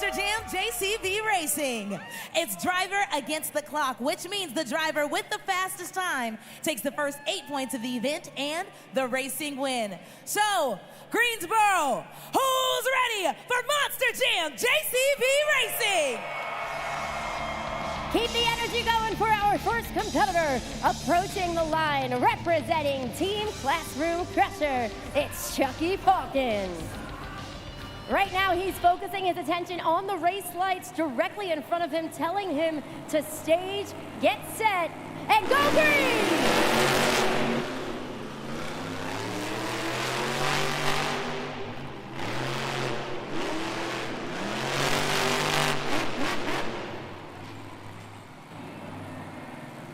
Monster Jam JCB Racing. It's driver against the clock, which means the driver with the fastest time takes the first 8 points of the event and the racing win. So, Greensboro, who's ready for Monster Jam JCB Racing? Keep the energy going for our first competitor. Approaching the line, representing Team Classroom Crusher, it's Chucky Hawkins. Right now, he's focusing his attention on the race lights directly in front of him, telling him to stage, get set, and go green!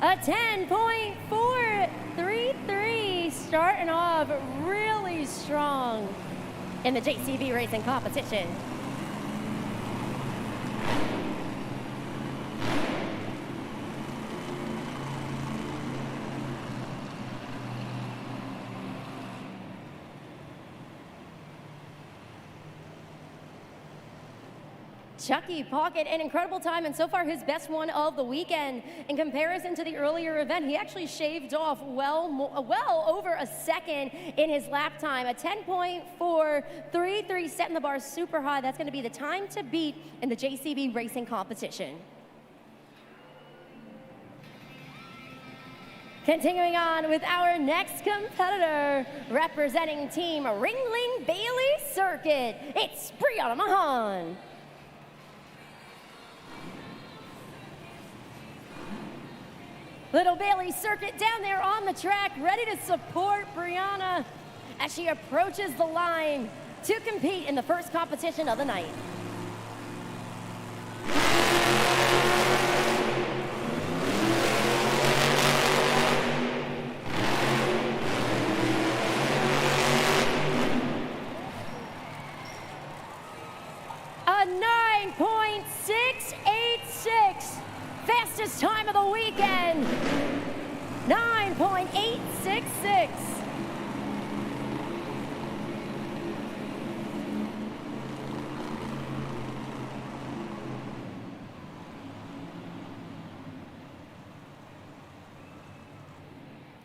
A 10.433, starting off really strong in the JCB racing competition. Chucky Pocket, an incredible time, and so far his best one of the weekend. In comparison to the earlier event, he actually shaved off well over a second in his lap time. A 10.433, setting the bar super high. That's going to be the time to beat in the JCB racing competition. Continuing on with our next competitor, representing Team Ringling Bailey Circuit, it's Brianna Mahan. Little Bailey Circuit down there on the track, ready to support Brianna as she approaches the line to compete in the first competition of the night. A 9.686. Fastest time of the weekend, 9.866.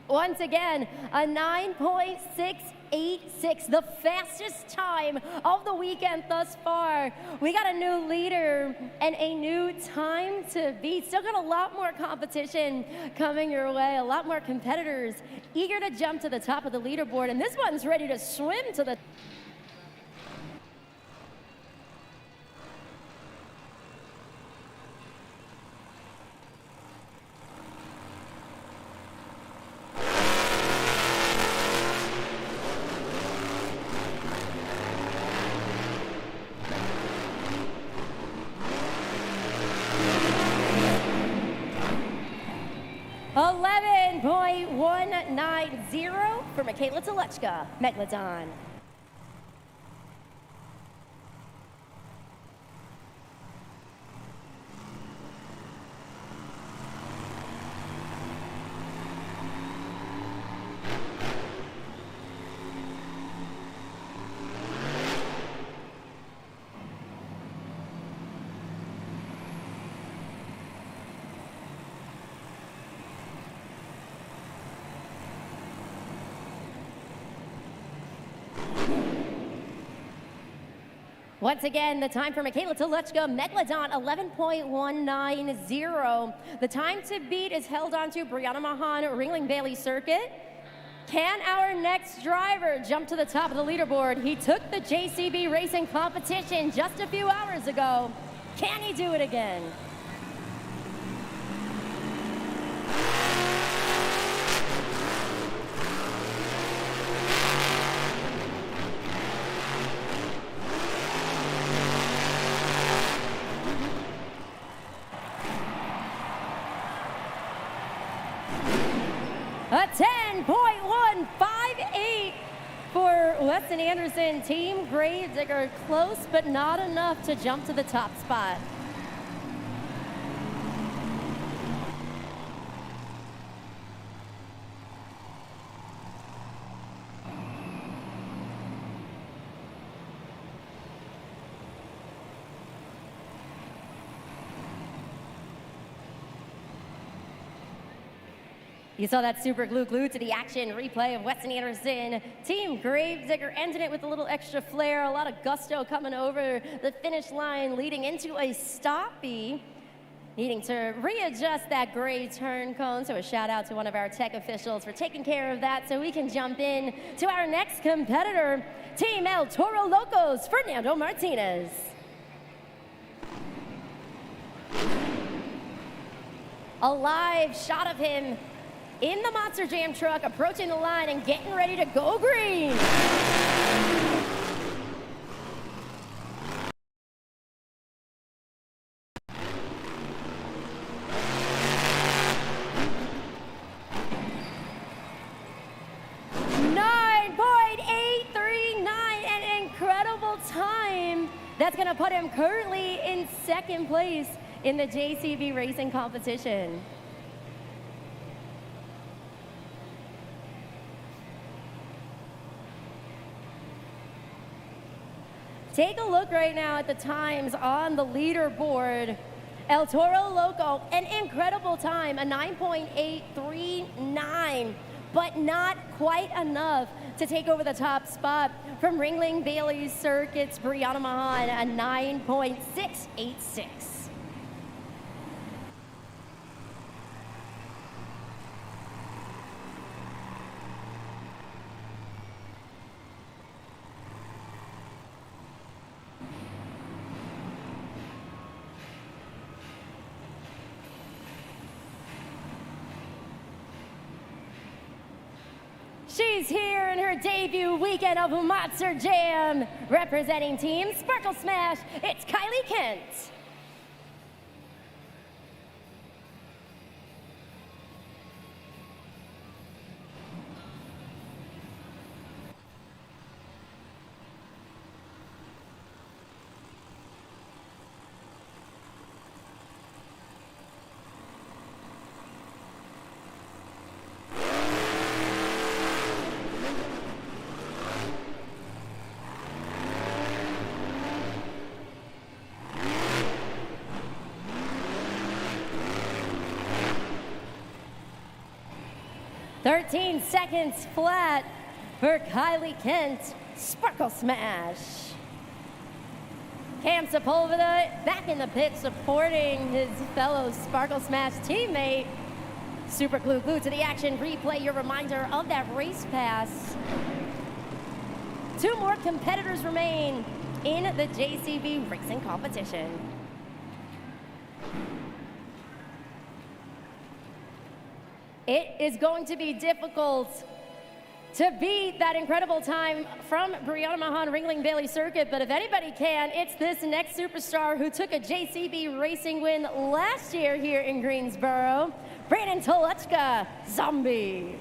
Once again, a 9.686, the fastest time of the weekend thus far. We got a new leader and a new time to beat. Still got a lot more competition coming your way, a lot more competitors eager to jump to the top of the leaderboard, and this one's ready to swim to the 11.190 for Michaela Telechka, Megalodon. Once again, the time for Michaela Telechka, Megalodon, 11.190. The time to beat is held on to Brianna Mahan, Ringling Bailey Circuit. Can our next driver jump to the top of the leaderboard? He took the JCB racing competition just a few hours ago. Can he do it again? A 10.158 for Weston Anderson. Team Gravedigger, close but not enough to jump to the top spot. You saw that super glued to the action replay of Weston Anderson. Team Gravedigger ended it with a little extra flair, a lot of gusto coming over the finish line, leading into a stoppie, needing to readjust that gray turn cone. So a shout out to one of our tech officials for taking care of that so we can jump in to our next competitor, Team El Toro Loco's Fernando Martinez. A live shot of him in the Monster Jam truck, approaching the line and getting ready to go green. An incredible time. That's gonna put him currently in second place in the JCB racing competition. Take a look right now at the times on the leaderboard. El Toro Loco, an incredible time, a 9.839, but not quite enough to take over the top spot. From Ringling Bailey Circuit's Brianna Mahan, a 9.686. She's here in her debut weekend of Monster Jam, representing Team Sparkle Smash. It's Kylie Kent. "13 seconds flat for Kylie Kent, Sparkle Smash." Cam Sepulveda back in the pit supporting his fellow Sparkle Smash teammate. Super glued to the action replay, your reminder of that race pass. Two more competitors remain in the JCB racing competition. It is going to be difficult to beat that incredible time from Brianna Mahan Ringling Bailey Circuit, but if anybody can, it's this next superstar who took a JCB racing win last year here in Greensboro, Brandon Toluchka, Zombie.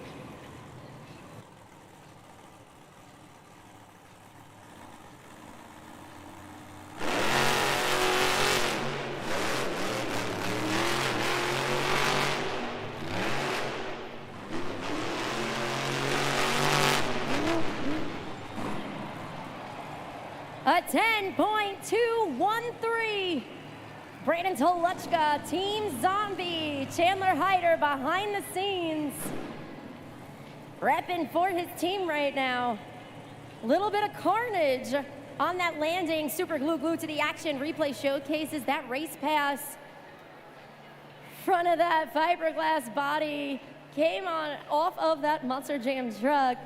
A 10.213. Brandon Toluchka, Team Zombie. Chandler Hyder behind the scenes, repping for his team right now. A little bit of carnage on that landing. Super glued to the action replay showcases that race pass. Front of that fiberglass body came on off of that Monster Jam truck.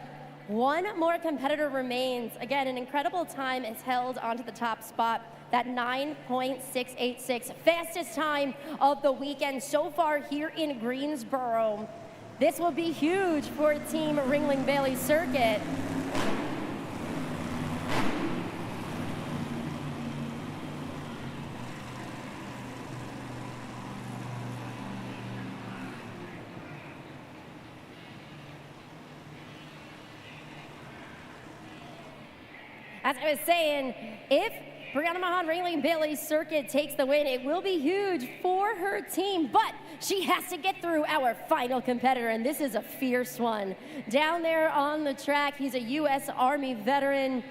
One more competitor remains. Again, an incredible time is held onto the top spot. That 9.686, fastest time of the weekend so far here in Greensboro. This will be huge for Team Ringling Bailey Circuit. As I was saying, if Brianna Mahan Ringling Bailey Circuit takes the win, it will be huge for her team, but she has to get through our final competitor, and this is a fierce one. Down there on the track, he's a U.S. Army veteran.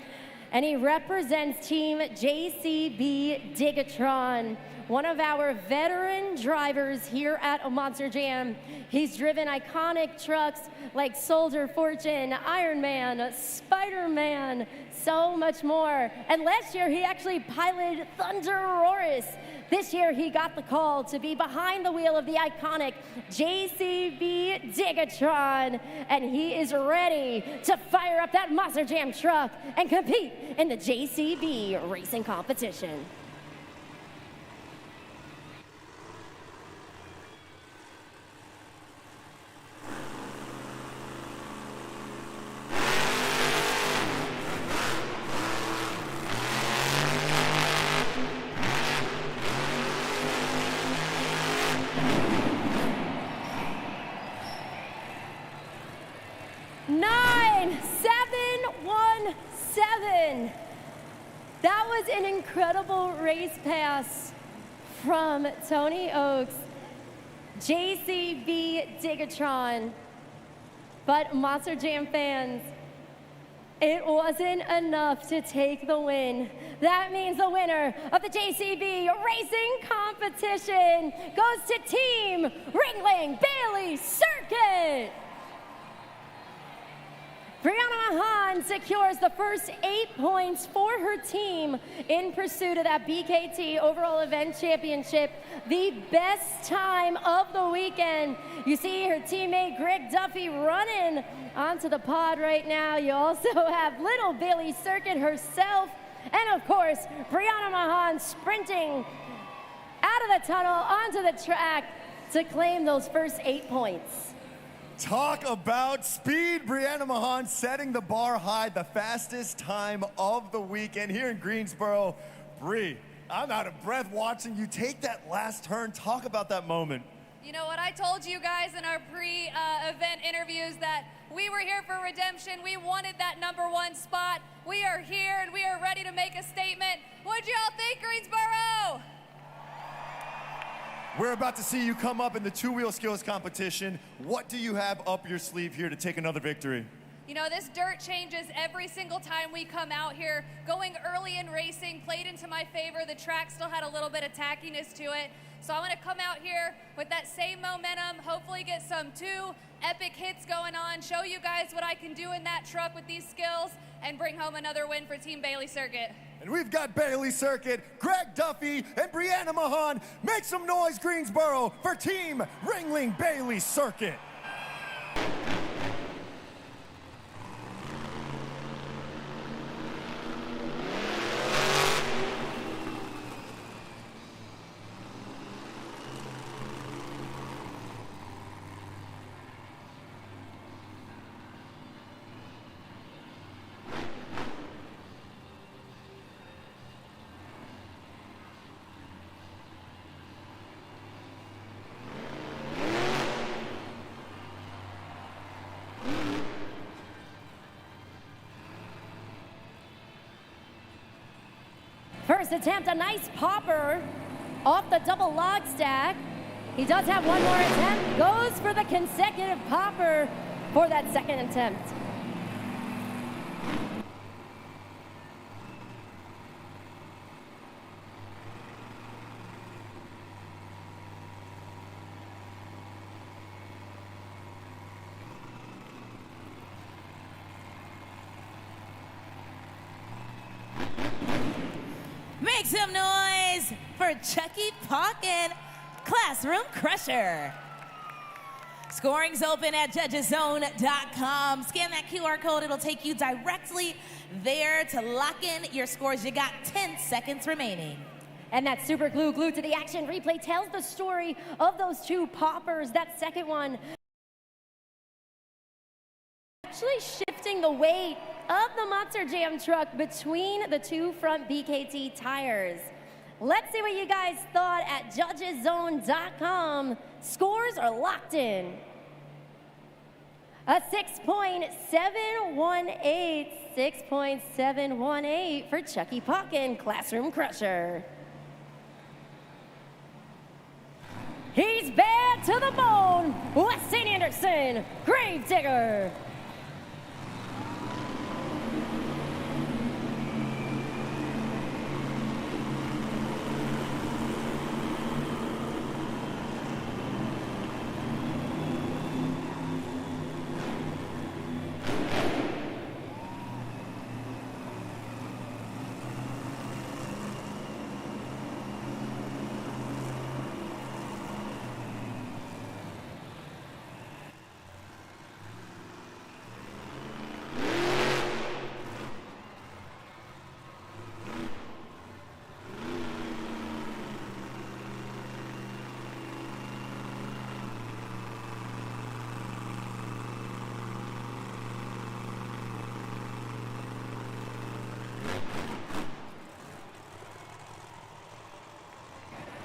and he represents Team JCB Digatron, one of our veteran drivers here at Monster Jam. He's driven iconic trucks like Soldier Fortune, Iron Man, Spider-Man, so much more. And last year, he actually piloted Thunder Roris. This year, he got the call to be behind the wheel of the iconic JCB Digatron, and he is ready to fire up that Monster Jam truck and compete in the JCB racing competition. That was an incredible race pass from Tony Oaks, JCB Digatron. But Monster Jam fans, it wasn't enough to take the win. That means the winner of the JCB racing competition goes to Team Ringling Bailey Circuit. Brianna Mahan secures the first 8 points for her team in pursuit of that BKT Overall Event Championship, the best time of the weekend. You see her teammate Greg Duffy running onto the pod right now. You also have little Bailey Circuit herself, and of course, Brianna Mahan sprinting out of the tunnel onto the track to claim those first 8 points. Talk about speed. Brianna Mahan setting the bar high, the fastest time of the weekend here in Greensboro. Bree, I'm out of breath watching you take that last turn. Talk about that moment. You know what I told you guys in our pre-event interviews, that we were here for redemption. We wanted that #1 spot. We are here and we are ready to make a statement. What'd y'all think, Greensboro? We're about to see you come up in the two-wheel skills competition. What do you have up your sleeve here to take another victory? You know, this dirt changes every single time we come out here. Going early in racing played into my favor. The track still had a little bit of tackiness to it. So I'm gonna come out here with that same momentum, hopefully get some 2 epic hits going on, show you guys what I can do in that truck with these skills, and bring home another win for Team Bailey Circuit. And we've got Bailey Circuit, Greg Duffy, and Brianna Mahan. Make some noise, Greensboro, for Team Ringling Bailey Circuit. First attempt, a nice popper off the double log stack. He does have one more attempt, goes for the consecutive popper for that second attempt. Make some noise for Chucky Pawkin, Classroom Crusher. Scoring's open at judgeszone.com. Scan that QR code. It'll take you directly there to lock in your scores. You got 10 seconds remaining. And that super glue glued to the action replay tells the story of those 2 poppers. That second one actually shifting the weight of the Monster Jam truck between the 2 front BKT tires. Let's see what you guys thought at judgeszone.com. Scores are locked in. A 6.718 for Chucky Pawkin, Classroom Crusher. He's bad to the bone, Weston Anderson, Gravedigger.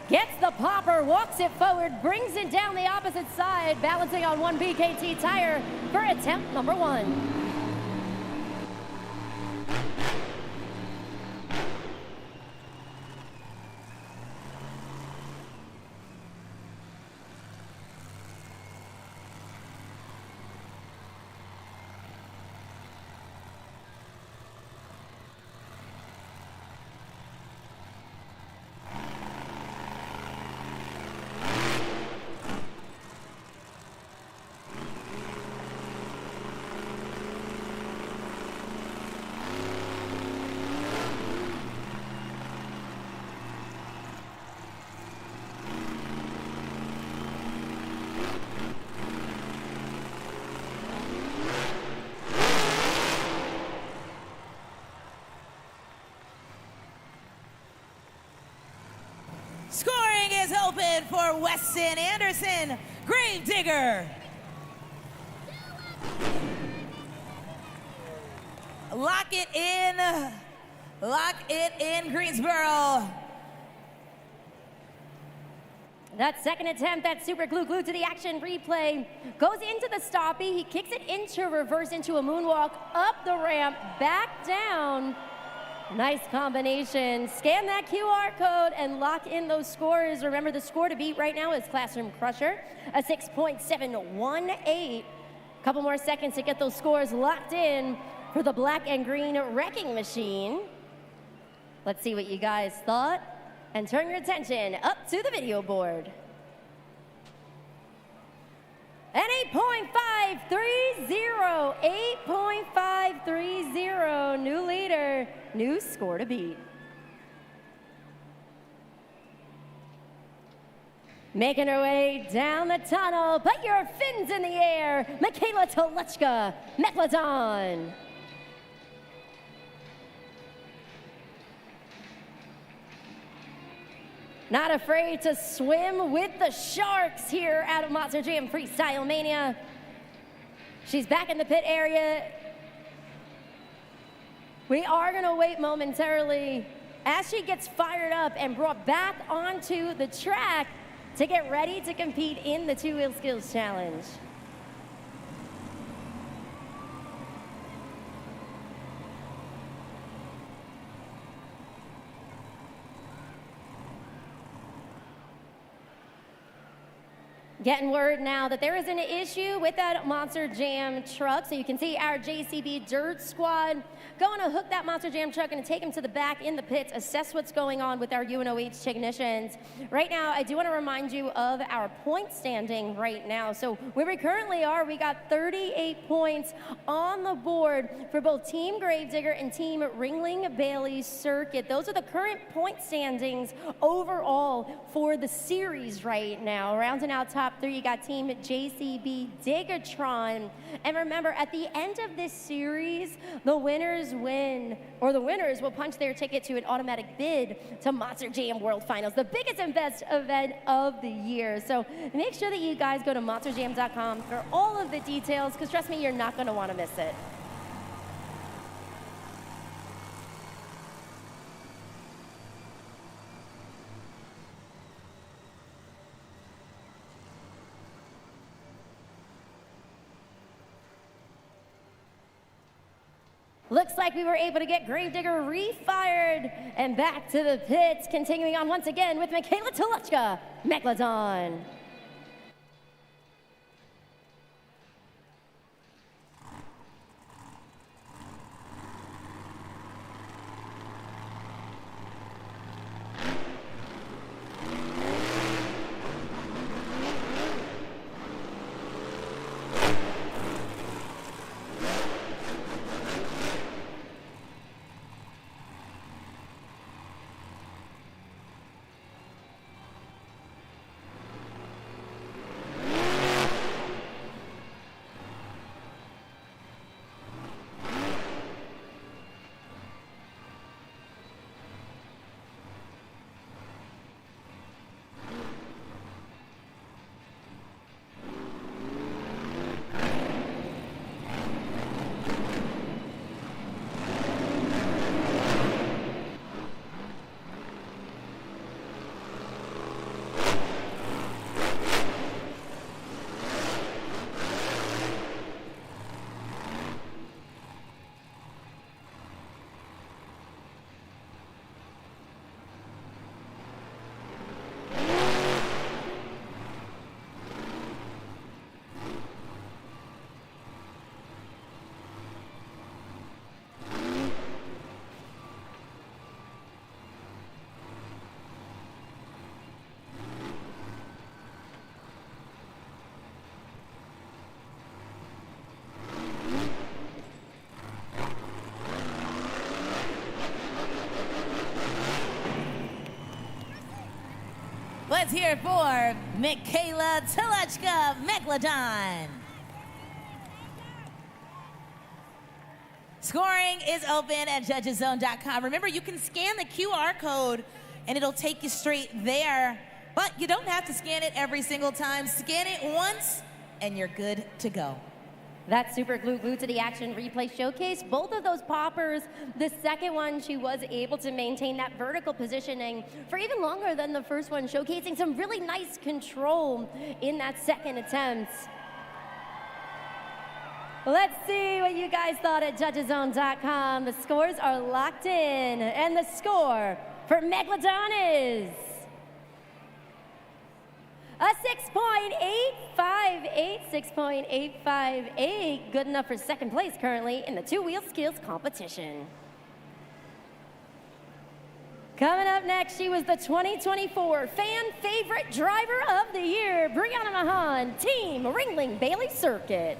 Gets the popper, walks it forward, brings it down the opposite side, balancing on one BKT tire for attempt number 1. Scoring is open for Weston Anderson, Gravedigger. Lock it in, Greensboro. That second attempt, that super glued to the action replay, goes into the stoppie. He kicks it into reverse, into a moonwalk, up the ramp, back down. Nice combination. Scan that QR code and lock in those scores. Remember, the score to beat right now is Classroom Crusher, a 6.718. Couple more seconds to get those scores locked in for the black and green wrecking machine. Let's see what you guys thought. And turn your attention up to the video board. An 8.530, 8.530, new leader, new score to beat. Making her way down the tunnel, put your fins in the air, Michaela Toluchka, Megalodon. Not afraid to swim with the sharks here out of Monster Jam Freestyle Mania. She's back in the pit area. We are gonna wait momentarily as she gets fired up and brought back onto the track to get ready to compete in the two-wheel skills challenge. Getting word now that there is an issue with that Monster Jam truck. So you can see our JCB Dirt Squad going to hook that Monster Jam truck and take him to the back in the pits, assess what's going on with our UNOH technicians. Right now, I do want to remind you of our point standing right now. So where we currently are, we got 38 points on the board for both Team Gravedigger and Team Ringling Bailey Circuit. Those are the current point standings overall for the series right now. Rounding out top 3, you got Team JCB Digatron. And remember, at the end of this series, the winners win, or the winners will punch their ticket to an automatic bid to Monster Jam World Finals, the biggest and best event of the year. So make sure that you guys go to monsterjam.com for all of the details, because trust me, you're not going to want to miss it. Looks like we were able to get Gravedigger refired and back to the pits, continuing on once again with Michaela Toluchka, Megalodon. let's hear it for Michaela Telechka Megalodon. Scoring is open at judgeszone.com. Remember, you can scan the QR code and it'll take you straight there. But you don't have to scan it every single time. Scan it once and you're good to go. That super glued to the action replay showcase. Both of those poppers, the second one, she was able to maintain that vertical positioning for even longer than the first one, showcasing some really nice control in that second attempt. Let's see what you guys thought at judgeszone.com. The scores are locked in, and the score for Megalodon is a 6.858, 6.858. Good enough for second place currently in the two-wheel skills competition. Coming up next, she was the 2024 Fan Favorite Driver of the Year, Brianna Mahan, Team Ringling Bailey Circuit.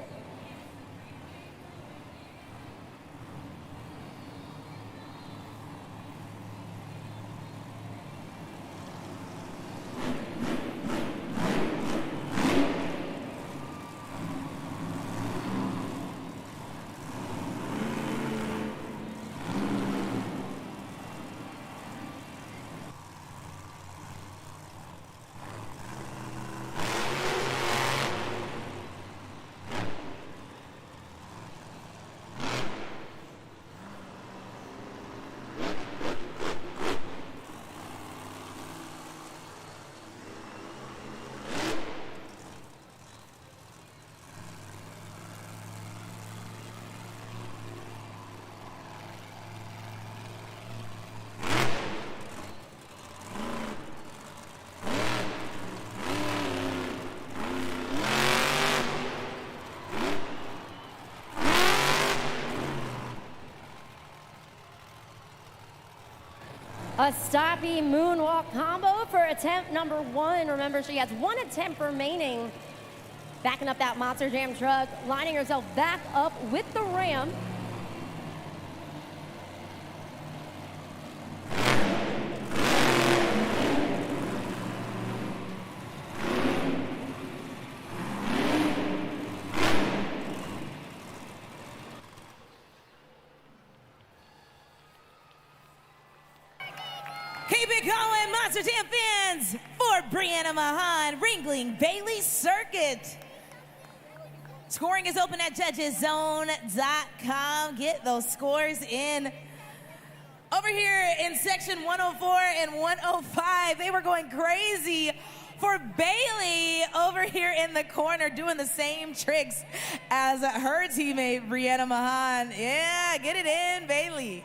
A stoppy moonwalk combo for attempt number one. Remember, she has one attempt remaining. Backing up that Monster Jam truck, lining herself back up with the ramp. Keep it going, Monster Jam fans, for Brianna Mahan, Ringling Bailey Circuit. Scoring is open at judgeszone.com. Get those scores in. Over here in section 104 and 105, they were going crazy for Bailey over here in the corner, doing the same tricks as her teammate, Brianna Mahan. Yeah, get it in, Bailey.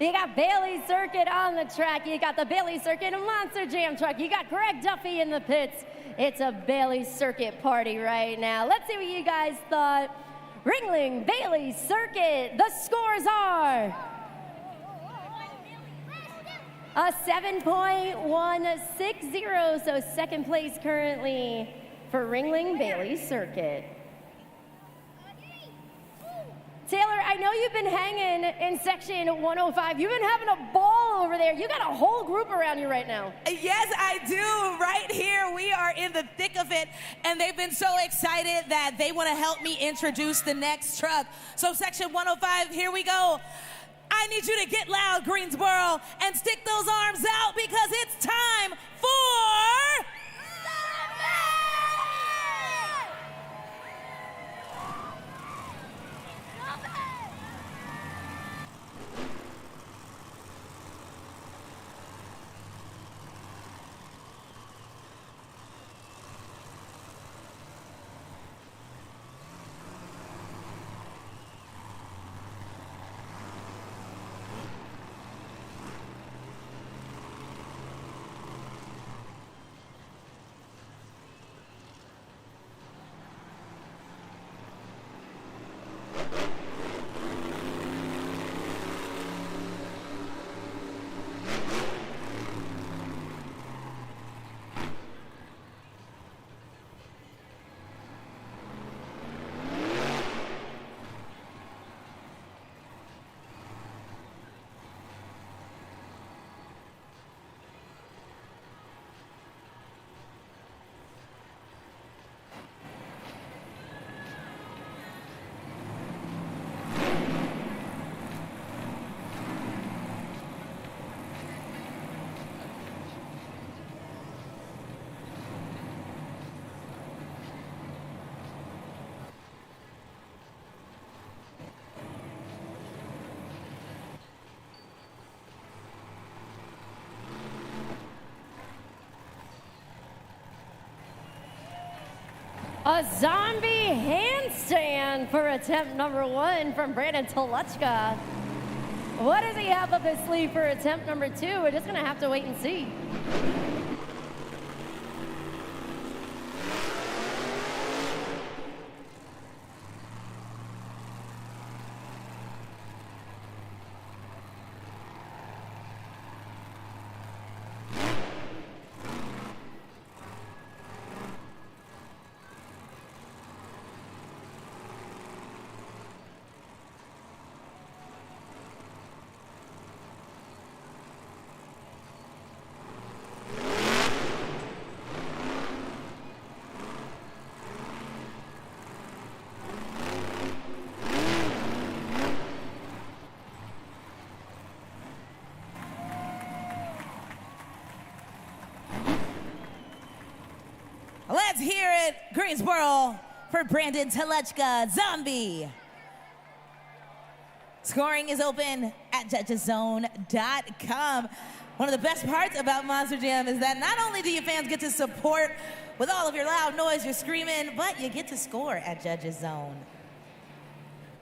You got Bailey Circuit on the track. You got the Bailey Circuit Monster Jam truck. You got Greg Duffy in the pits. It's a Bailey Circuit party right now. Let's see what you guys thought. Ringling Bailey Circuit. The scores are a 7.160. So second place currently for Ringling Bailey Circuit. Taylor, I know you've been hanging in section 105. You've been having a ball over there. You got a whole group around you right now. Yes, I do. Right here, we are in the thick of it, and they've been so excited that they want to help me introduce the next truck. So section 105, here we go. I need you to get loud, Greensboro, and stick those arms out because it's time for... A zombie handstand for attempt number 1 from Brandon Toluchka. What does he have up his sleeve for attempt number 2? We're just gonna have to wait and see. Let's hear it, Greensboro, for Brandon Toluchka, Zombie. Scoring is open at judgeszone.com. One of the best parts about Monster Jam is that not only do you fans get to support with all of your loud noise, you're screaming, but you get to score at Judges Zone.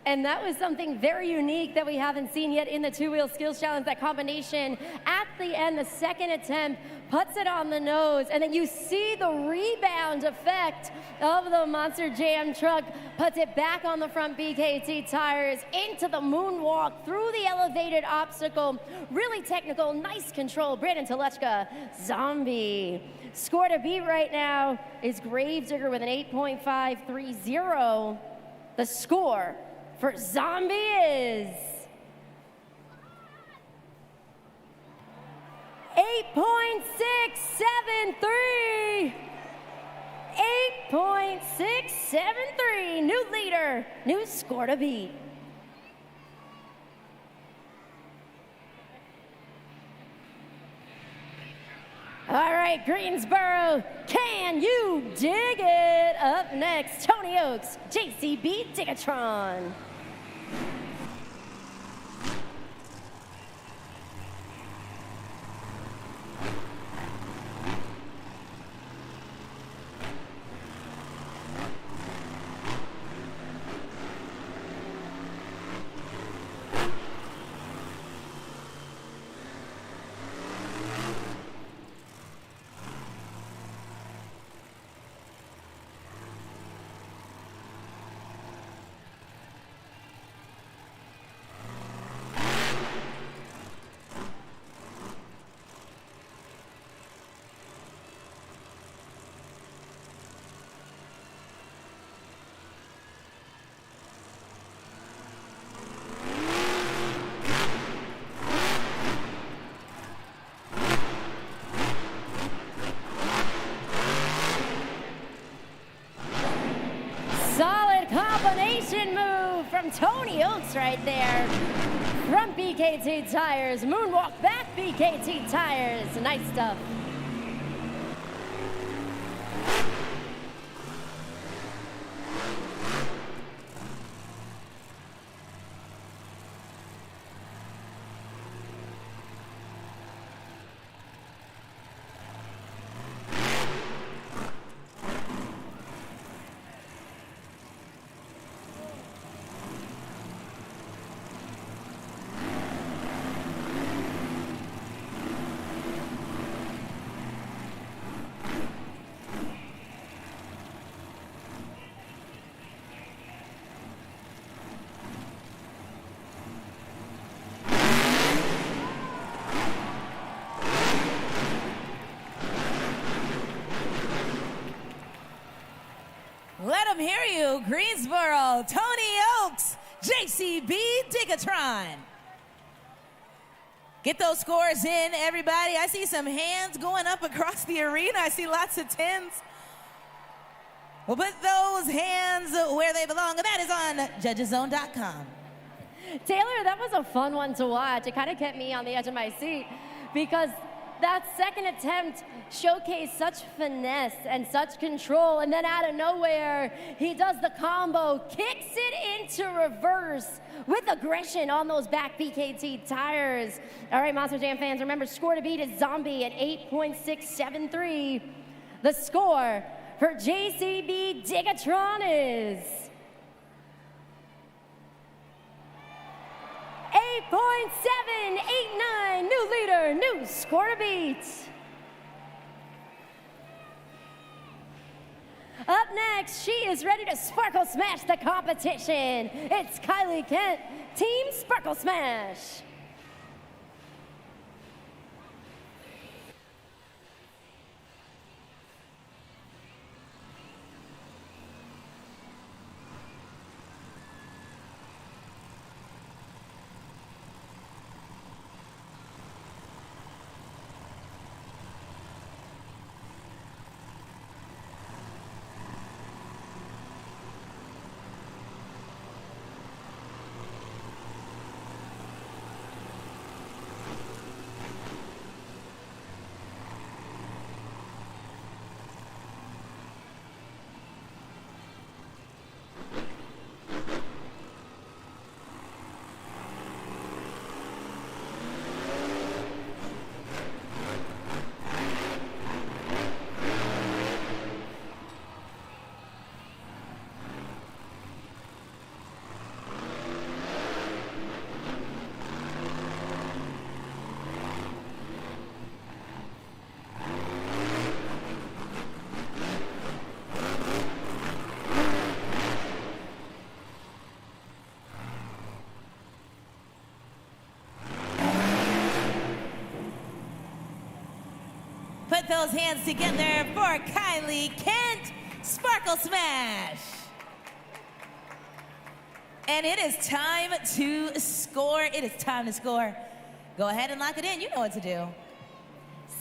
And that was something very unique that we haven't seen yet in the two-wheel skills challenge. That combination at the end, the second attempt, puts it on the nose, and then you see the rebound effect of the Monster Jam truck, puts it back on the front BKT tires, into the moonwalk, through the elevated obstacle. Really technical, nice control. Brandon Toluchka, Zombie. Score to beat right now is Gravedigger with an 8.530. The score for Zombie is 8.673. 8.673. New leader, new score to beat. All right, Greensboro, can you dig it? Up next, Tony Oaks, JCB Digatron. Combination move from Tony Oaks right there. Front BKT tires, moonwalk back BKT tires. Nice stuff. Let them hear you, Greensboro, Tony Oaks, JCB Digatron. Get those scores in, everybody. I see some hands going up across the arena. I see lots of 10s. We'll put those hands where they belong, and that is on judgeszone.com. Taylor, that was a fun one to watch. It kind of kept me on the edge of my seat because that second attempt showcased such finesse and such control, and then out of nowhere, he does the combo, kicks it into reverse with aggression on those back BKT tires. All right, Monster Jam fans, remember, score to beat is Zombie at 8.673. The score for for JCB Digatron is 8.789, new leader, new score to beat. Up next, she is ready to Sparkle Smash the competition. It's Kylie Kent, Team Sparkle Smash. Put those hands together for Kylie Kent, Sparkle Smash. And it is time to score. It is time to score. Go ahead and lock it in. You know what to do.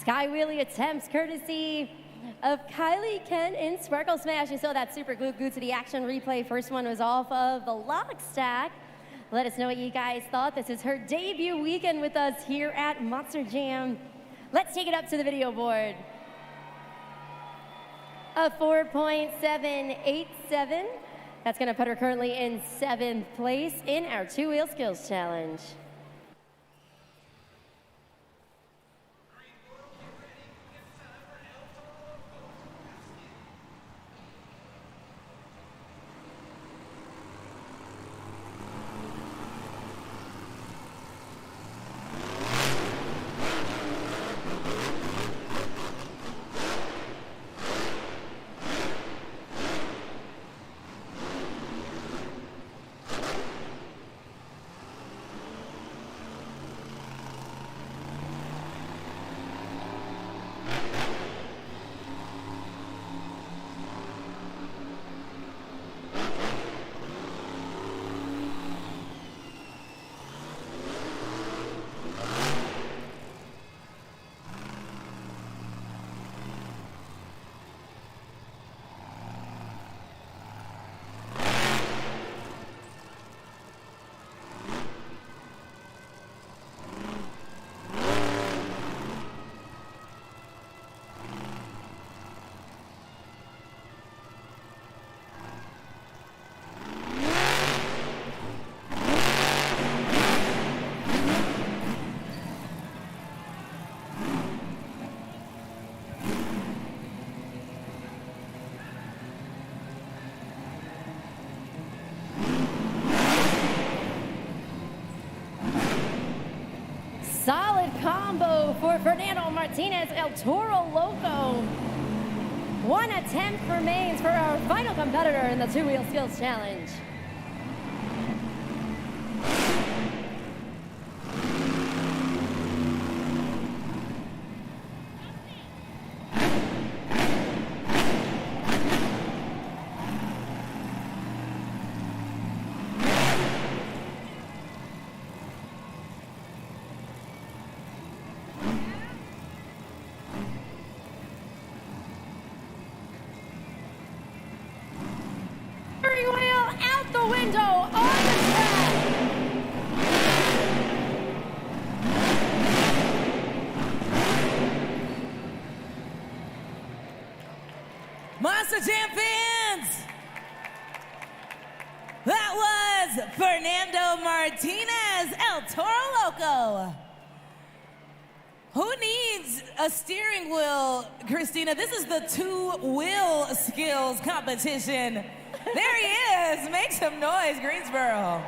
Sky Wheelie attempts courtesy of Kylie Kent in Sparkle Smash. You saw that super glue to the action replay. First one was off of the lock stack. Let us know what you guys thought. This is her debut weekend with us here at Monster Jam. Let's take it up to the video board. A 4.787. That's going to put her currently in 7th place in our two-wheel skills challenge. Solid combo for Fernando Martinez, El Toro Loco. One attempt remains for our final competitor in the two-wheel skills challenge. Window on the track. Monster Jam fans, that was Fernando Martinez, El Toro Loco. Who needs A steering wheel, Christina. This is the two-wheel skills competition. There he is. Make some noise, Greensboro.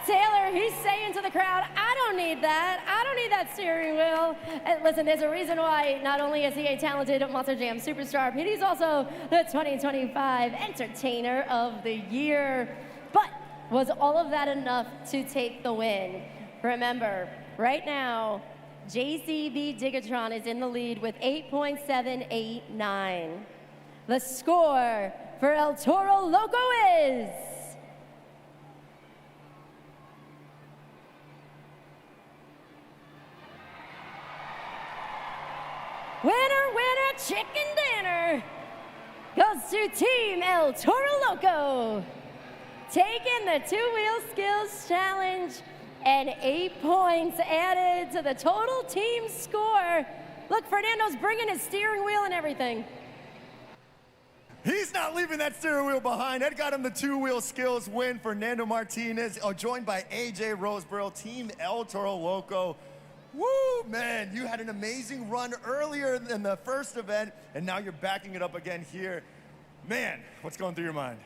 Taylor, he's saying to the crowd, I don't need that. I don't need that steering wheel. And listen, there's a reason why not only is he a talented Monster Jam superstar, but he's also the 2025 Entertainer of the Year. But was all of that enough to take the win? Remember, right now, JCB Digatron is in the lead with 8.789. The score for El Toro Loco is... Winner, winner, chicken dinner goes to Team El Toro Loco, taking the two-wheel skills challenge and 8 points added to the total team score. Look, Fernando's bringing his steering wheel and everything. He's not leaving that steering wheel behind. That got him the two-wheel skills win. Fernando Martinez, joined by AJ Roseborough, Team El Toro Loco. Woo, man, you had an amazing run earlier in the first event, and now you're backing it up again here. Man, what's going through your mind?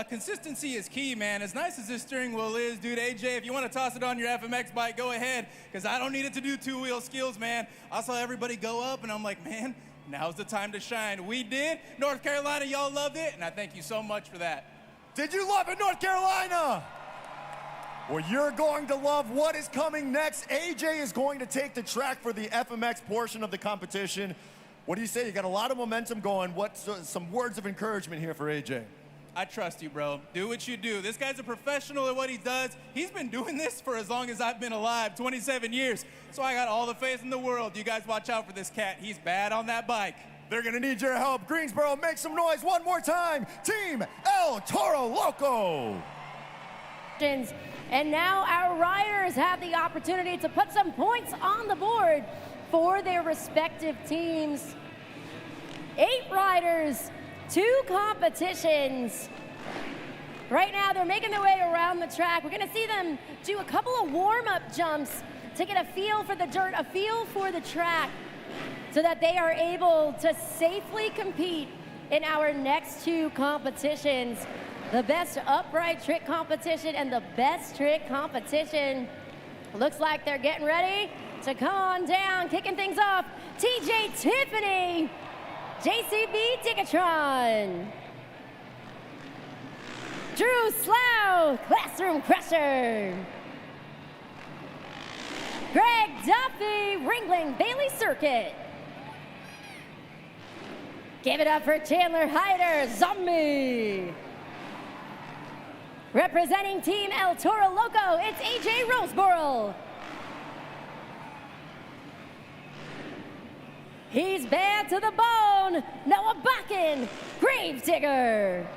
Consistency is key, man. As nice as this steering wheel is, dude, AJ, if you want to toss it on your FMX bike, go ahead, because I don't need it to do two-wheel skills, man. I saw everybody go up, and I'm like, man, now's the time to shine. We did. North Carolina, y'all loved it, and I thank you so much for that. Did you love it, North Carolina? Well, you're going to love what is coming next. AJ is going to take the track for the FMX portion of the competition. What do you say? You got a lot of momentum going. What's some words of encouragement here for AJ? I trust you, bro. Do what you do. This guy's a professional at what he does. He's been doing this for as long as I've been alive, 27 years. So I got all the faith in the world. You guys watch out for this cat. He's bad on that bike. They're going to need your help. Greensboro, make some noise one more time. Team El Toro Loco. And now our riders have the opportunity to put some points on the board for their respective teams. 8 riders, 2 competitions. Right now, they're making their way around the track. We're gonna see them do a couple of warm-up jumps to get a feel for the dirt, a feel for the track, so that they are able to safely compete in our next 2 competitions. The best upright trick competition and the best trick competition. Looks like they're getting ready to come on down, kicking things off. TJ Tiffany, JCB Digatron. Drew Slough, Classroom Crusher. Greg Duffy, Ringling Bailey Circuit. Give it up for Chandler Hyder, Zombie. Representing Team El Toro Loco, it's AJ Roseborough. He's bad to the bone, Noah Bakken, Gravedigger.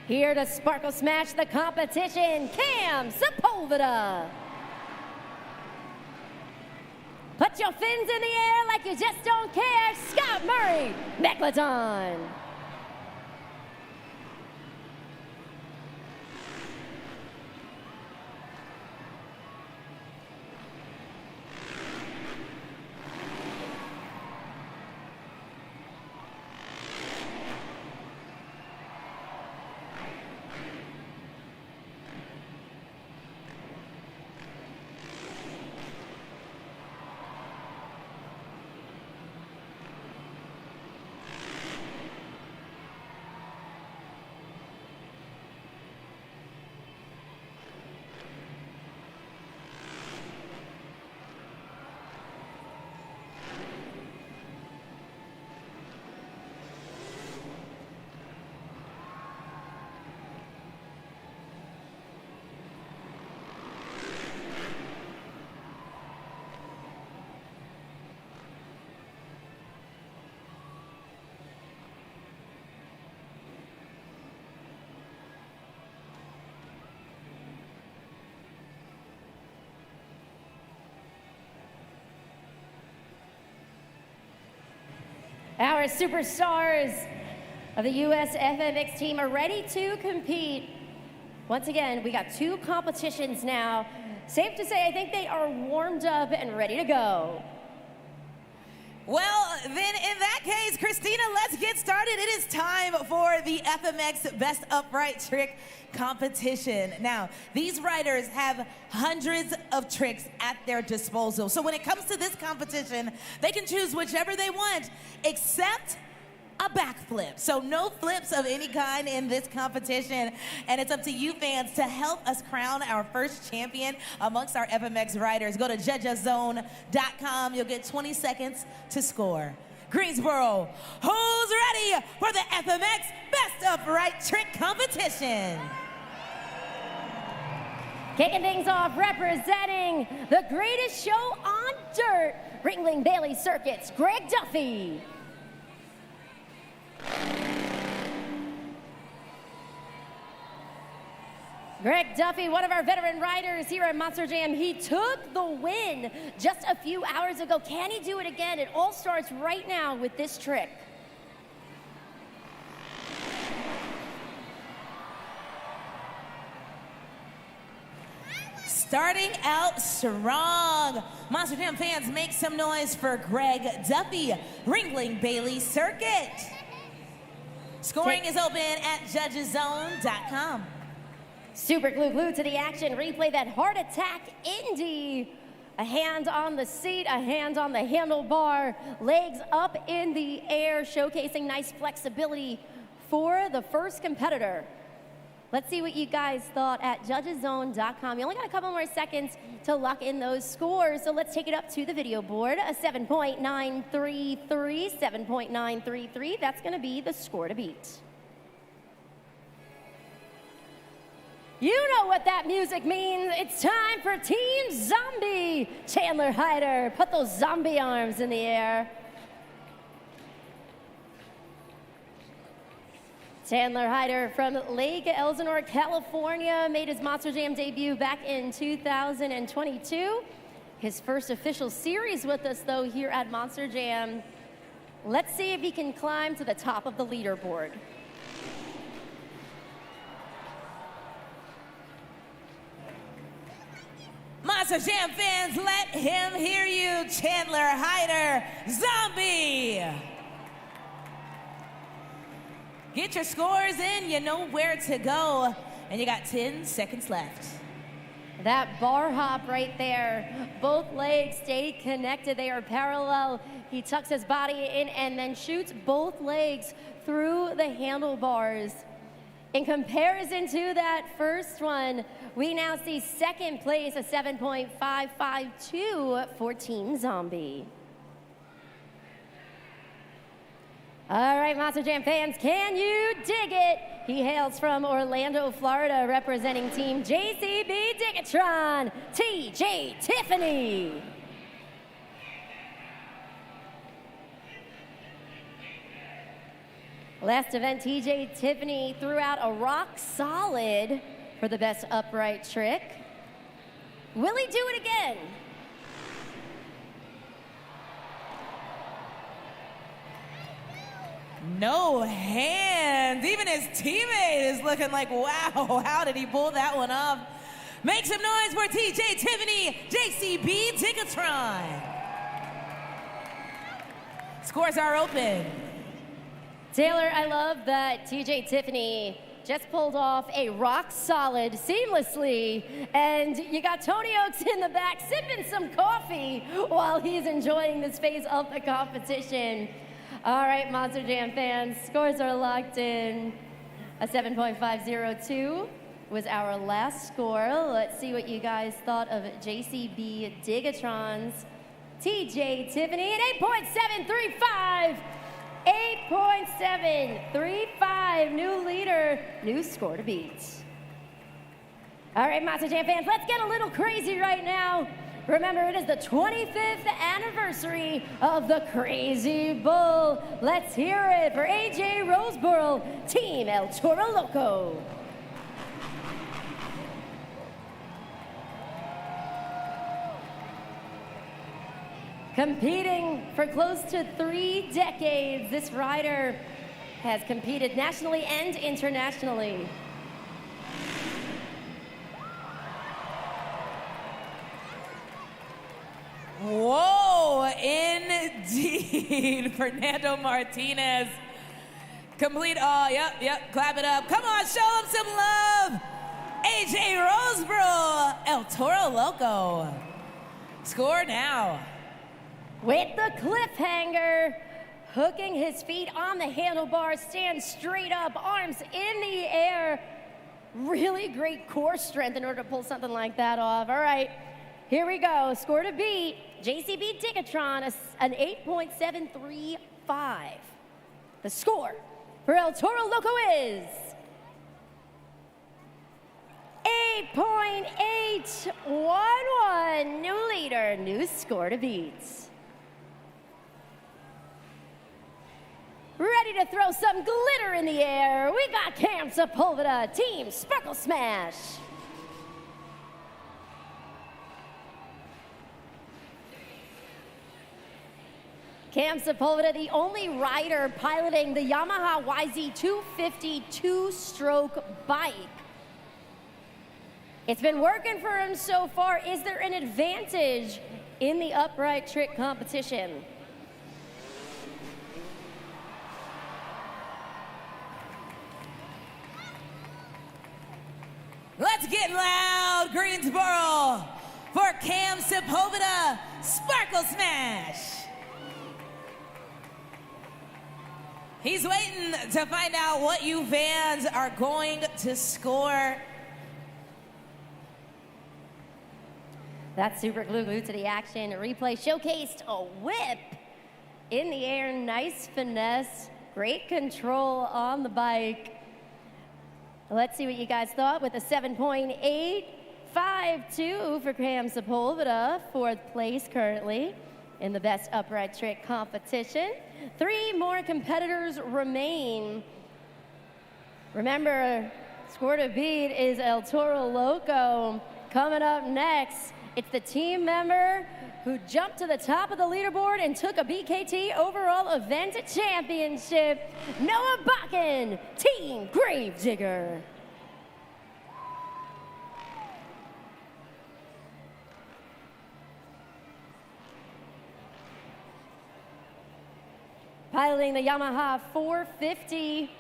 Here to sparkle smash the competition, Cam Sepulveda. Put your fins in the air like you just don't care, Scott Murray, Megalodon. Our superstars of the US FMX team are ready to compete. Once again, we got 2 competitions now Safe to say, I think they are warmed up and ready to go. Well, then in that case, Christina, let's get started. It is time for the FMX Best Upright Trick competition. Now, these riders have hundreds of tricks at their disposal. So when it comes to this competition, they can choose whichever they want, except a backflip. So no flips of any kind in this competition. And it's up to you fans to help us crown our first champion amongst our FMX riders. Go to judgezone.com. You'll get 20 seconds to score. Greensboro, who's ready for the FMX Best Upright Trick competition? Kicking things off, representing the greatest show on dirt, Ringling Bailey Circuits, Greg Duffy. Greg Duffy, one of our veteran riders here at Monster Jam, he took the win just a few hours ago. Can he do it again? It all starts right now with this trick. Starting out strong. Monster Jam fans, make some noise for Greg Duffy, Ringling Bailey Circuit. Scoring is open at judgezone.com. Super glued to the action. Replay that heart attack Indy. A hand on the seat, a hand on the handlebar, legs up in the air, showcasing nice flexibility for the first competitor. Let's see what you guys thought at judgezone.com. You only got a couple more seconds to lock in those scores, so let's take it up to the video board. A 7.933, 7.933. That's going to be the score to beat. You know what that music means. It's time for Team Zombie. Chandler Hyder, put those zombie arms in the air. Chandler Hyder from Lake Elsinore, California, made his Monster Jam debut back in 2022. His first official series with us, though, here at Monster Jam. Let's see if he can climb to the top of the leaderboard. Monster Jam fans, let him hear you. Chandler Hyder, Zombie. Get your scores in, you know where to go, and you got 10 seconds left. That bar hop right there, both legs stay connected, they are parallel. He tucks his body in and then shoots both legs through the handlebars. In comparison to that first one, we now see second place, a 7.552 for Team Zombie. All right, Monster Jam fans, can you dig it? He hails from Orlando, Florida, representing Team JCB Digatron, TJ Tiffany. Last event, TJ Tiffany threw out a rock solid for the best upright trick. Will he do it again? No hands. Even his teammate is looking like, wow, how did he pull that one off? Make some noise for TJ Tiffany, JCB Digatron. Scores are open. Taylor, I love that TJ Tiffany just pulled off a rock solid seamlessly, and you got Tony Oaks in the back sipping some coffee while he's enjoying this phase of the competition. All right, Monster Jam fans, scores are locked in. A 7.502 was our last score. Let's see what you guys thought of JCB Digatron's TJ Tiffany at 8.735. 8.735, new leader, new score to beat. All right, Monster Jam fans, let's get a little crazy right now. Remember, it is the 25th anniversary of the Crazy Bull. Let's hear it for AJ Roseboro, Team El Toro Loco. Competing for close to 3 decades, this rider has competed nationally and internationally. indeed. Fernando Martinez. Complete, oh, yep, clap it up. Come on, show him some love. AJ Roseborough, El Toro Loco. Score now. With the cliffhanger, hooking his feet on the handlebars, stands straight up, arms in the air. Really great core strength in order to pull something like that off. All right, here we go. Score to beat, JCB Ticketron, an 8.735. The score for El Toro Loco is 8.811. New leader, new score to beat. Ready to throw some glitter in the air, we got Cam Sepulveda, Team Sparkle Smash. Cam Sepulveda, the only rider piloting the Yamaha YZ250 two-stroke bike. It's been working for him so far. Is there an advantage in the upright trick competition? Let's get loud, Greensboro, for Cam Sepulveda, Sparkle Smash. He's waiting to find out what you fans are going to score. That super glue to the action replay showcased a whip in the air, nice finesse, great control on the bike. Let's see what you guys thought with a 7.852 for Cam Sepulveda, fourth place currently in the best upright trick competition. 3 more competitors remain. Remember, score to beat is El Toro Loco. Coming up next, it's the team member who jumped to the top of the leaderboard and took a BKT overall event championship, Noah Bakken, Team Gravedigger. Piloting the Yamaha 450.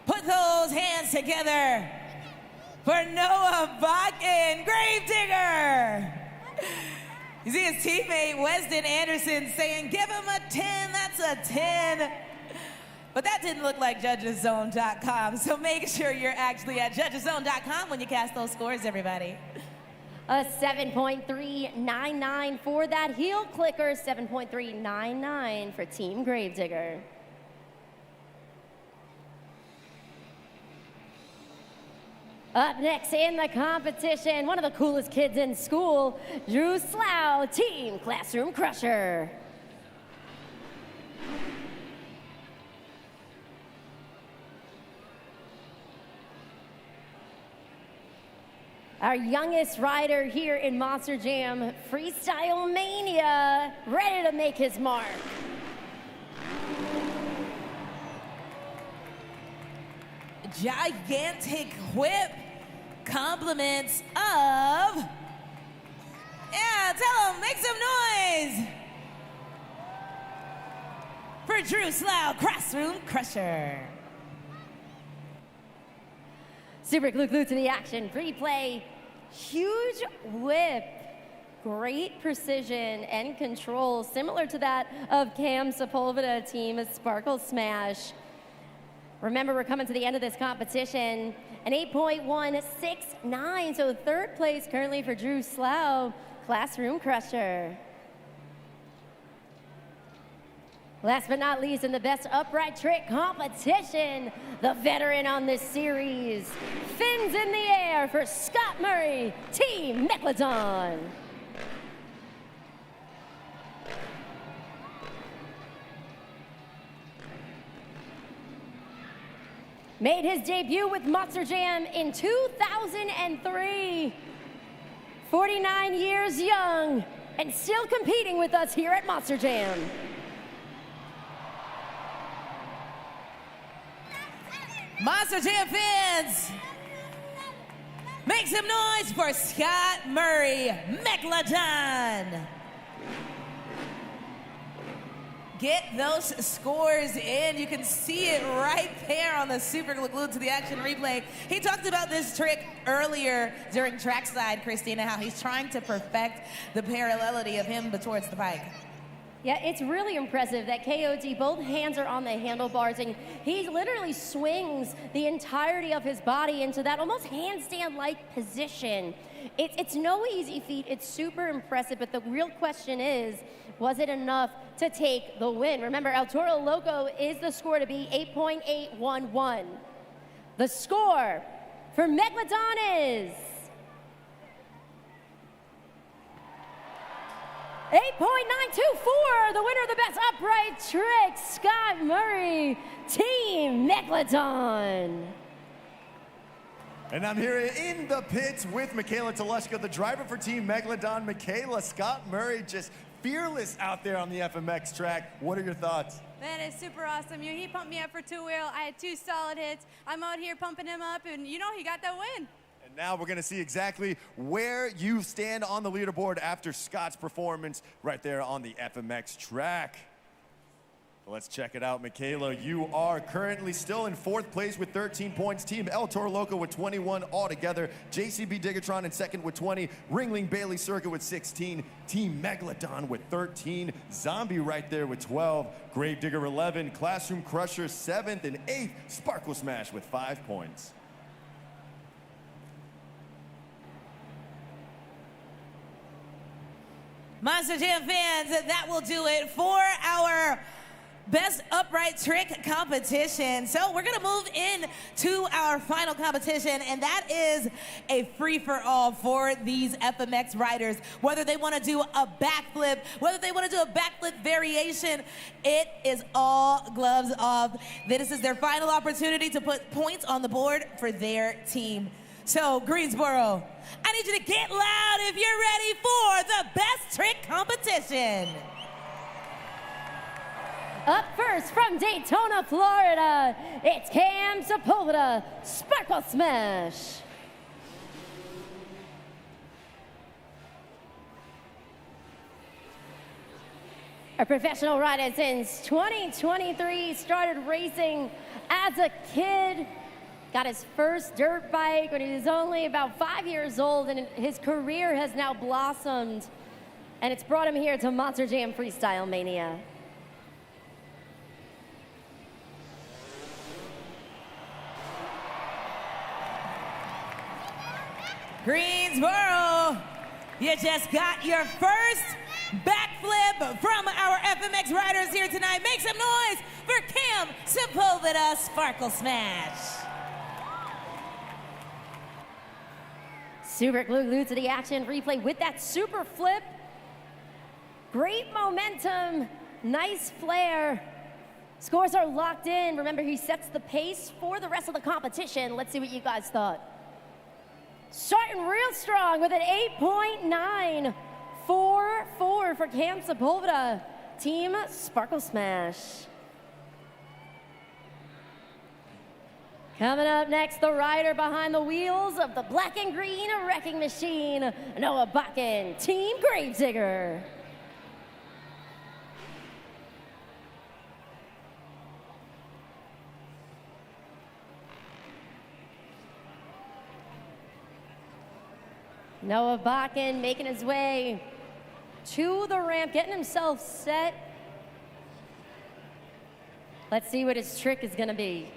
Put those hands together for Noah Bakken, Gravedigger. You see his teammate Weston Anderson saying, give him a 10, that's a 10. But that didn't look like judgeszone.com, so make sure you're actually at judgeszone.com when you cast those scores, everybody. A 7.399 for that heel clicker, 7.399 for Team Gravedigger. Up next in the competition, one of the coolest kids in school, Drew Slough, Team Classroom Crusher. Our youngest rider here in Monster Jam, Freestyle Mania, ready to make his mark. Gigantic whip, compliments of, yeah, tell him, make some noise for Drew Slough, Classroom Crusher. Super glue to the action, replay, huge whip, great precision and control, similar to that of Cam Sepulveda, Team Sparkle Smash. Remember, we're coming to the end of this competition, an 8.169, so third place currently for Drew Slough, Classroom Crusher. Last but not least, in the best upright trick competition, the veteran on this series, fins in the air for Scott Murray, Team Megalodon. Made his debut with Monster Jam in 2003. 49 years young and still competing with us here at Monster Jam. Monster Jam fans, make some noise for Scott Murray, Megalodon. Get those scores in. You can see it right there on the super glued to the action replay. He talked about this trick earlier during trackside, Christina, how he's trying to perfect the parallelity of him towards the bike. Yeah, it's really impressive that KOD, both hands are on the handlebars, and he literally swings the entirety of his body into that almost handstand-like position. It's no easy feat. It's super impressive, but the real question is, was it enough to take the win? Remember, El Toro Loco is the score to be 8.811. The score for Megalodon is 8.924, the winner of the best upright trick, Scott Murray, Team Megalodon. And I'm here in the pits with Michaela Teleska, the driver for Team Megalodon. Michaela, Scott Murray just fearless out there on the FMX track. What are your thoughts? Man, it's super awesome. He pumped me up for two-wheel. I had 2 solid hits. I'm out here pumping him up, and he got that win. And now we're gonna see exactly where you stand on the leaderboard after Scott's performance right there on the FMX track. Let's check it out, Michaela. You are currently still in 4th place with 13 points. Team El Toro Loco with 21 altogether. JCB Digatron in 2nd with 20. Ringling Bailey Circuit with 16. Team Megalodon with 13. Zombie right there with 12. Gravedigger 11. Classroom Crusher 7th and 8th. Sparkle Smash with 5 points. Monster Jam fans, that will do it for our best upright trick competition. So we're gonna move in to our final competition, and that is a free-for-all for these FMX riders. Whether they wanna do a backflip, whether they wanna do a backflip variation, it is all gloves off. This is their final opportunity to put points on the board for their team. So, Greensboro, I need you to get loud if you're ready for the best trick competition. Up first from Daytona, Florida, it's Cam Sepulveda, Sparkle Smash. A professional rider since 2023, started racing as a kid. Got his first dirt bike when he was only about 5 years old, and his career has now blossomed, and it's brought him here to Monster Jam Freestyle Mania. Greensboro, you just got your first backflip from our FMX riders here tonight. Make some noise for Cam Sepulveda, Sparkle Smash. Super glued to the action replay with that super flip. Great momentum, nice flare. Scores are locked in. Remember, he sets the pace for the rest of the competition. Let's see what you guys thought. Starting real strong with an 8.944 for Cam Sepulveda, Team Sparkle Smash. Coming up next, the rider behind the wheels of the black and green wrecking machine, Noah Bakken, Team Gravedigger. Noah Bakken making his way to the ramp, getting himself set. Let's see what his trick is gonna be.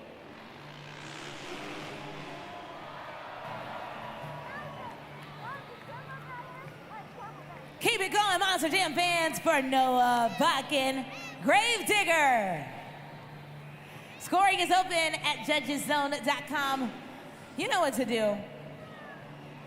Keep it going, Monster Jam fans, for Noah Bakken, Gravedigger. Scoring is open at judgeszone.com. You know what to do.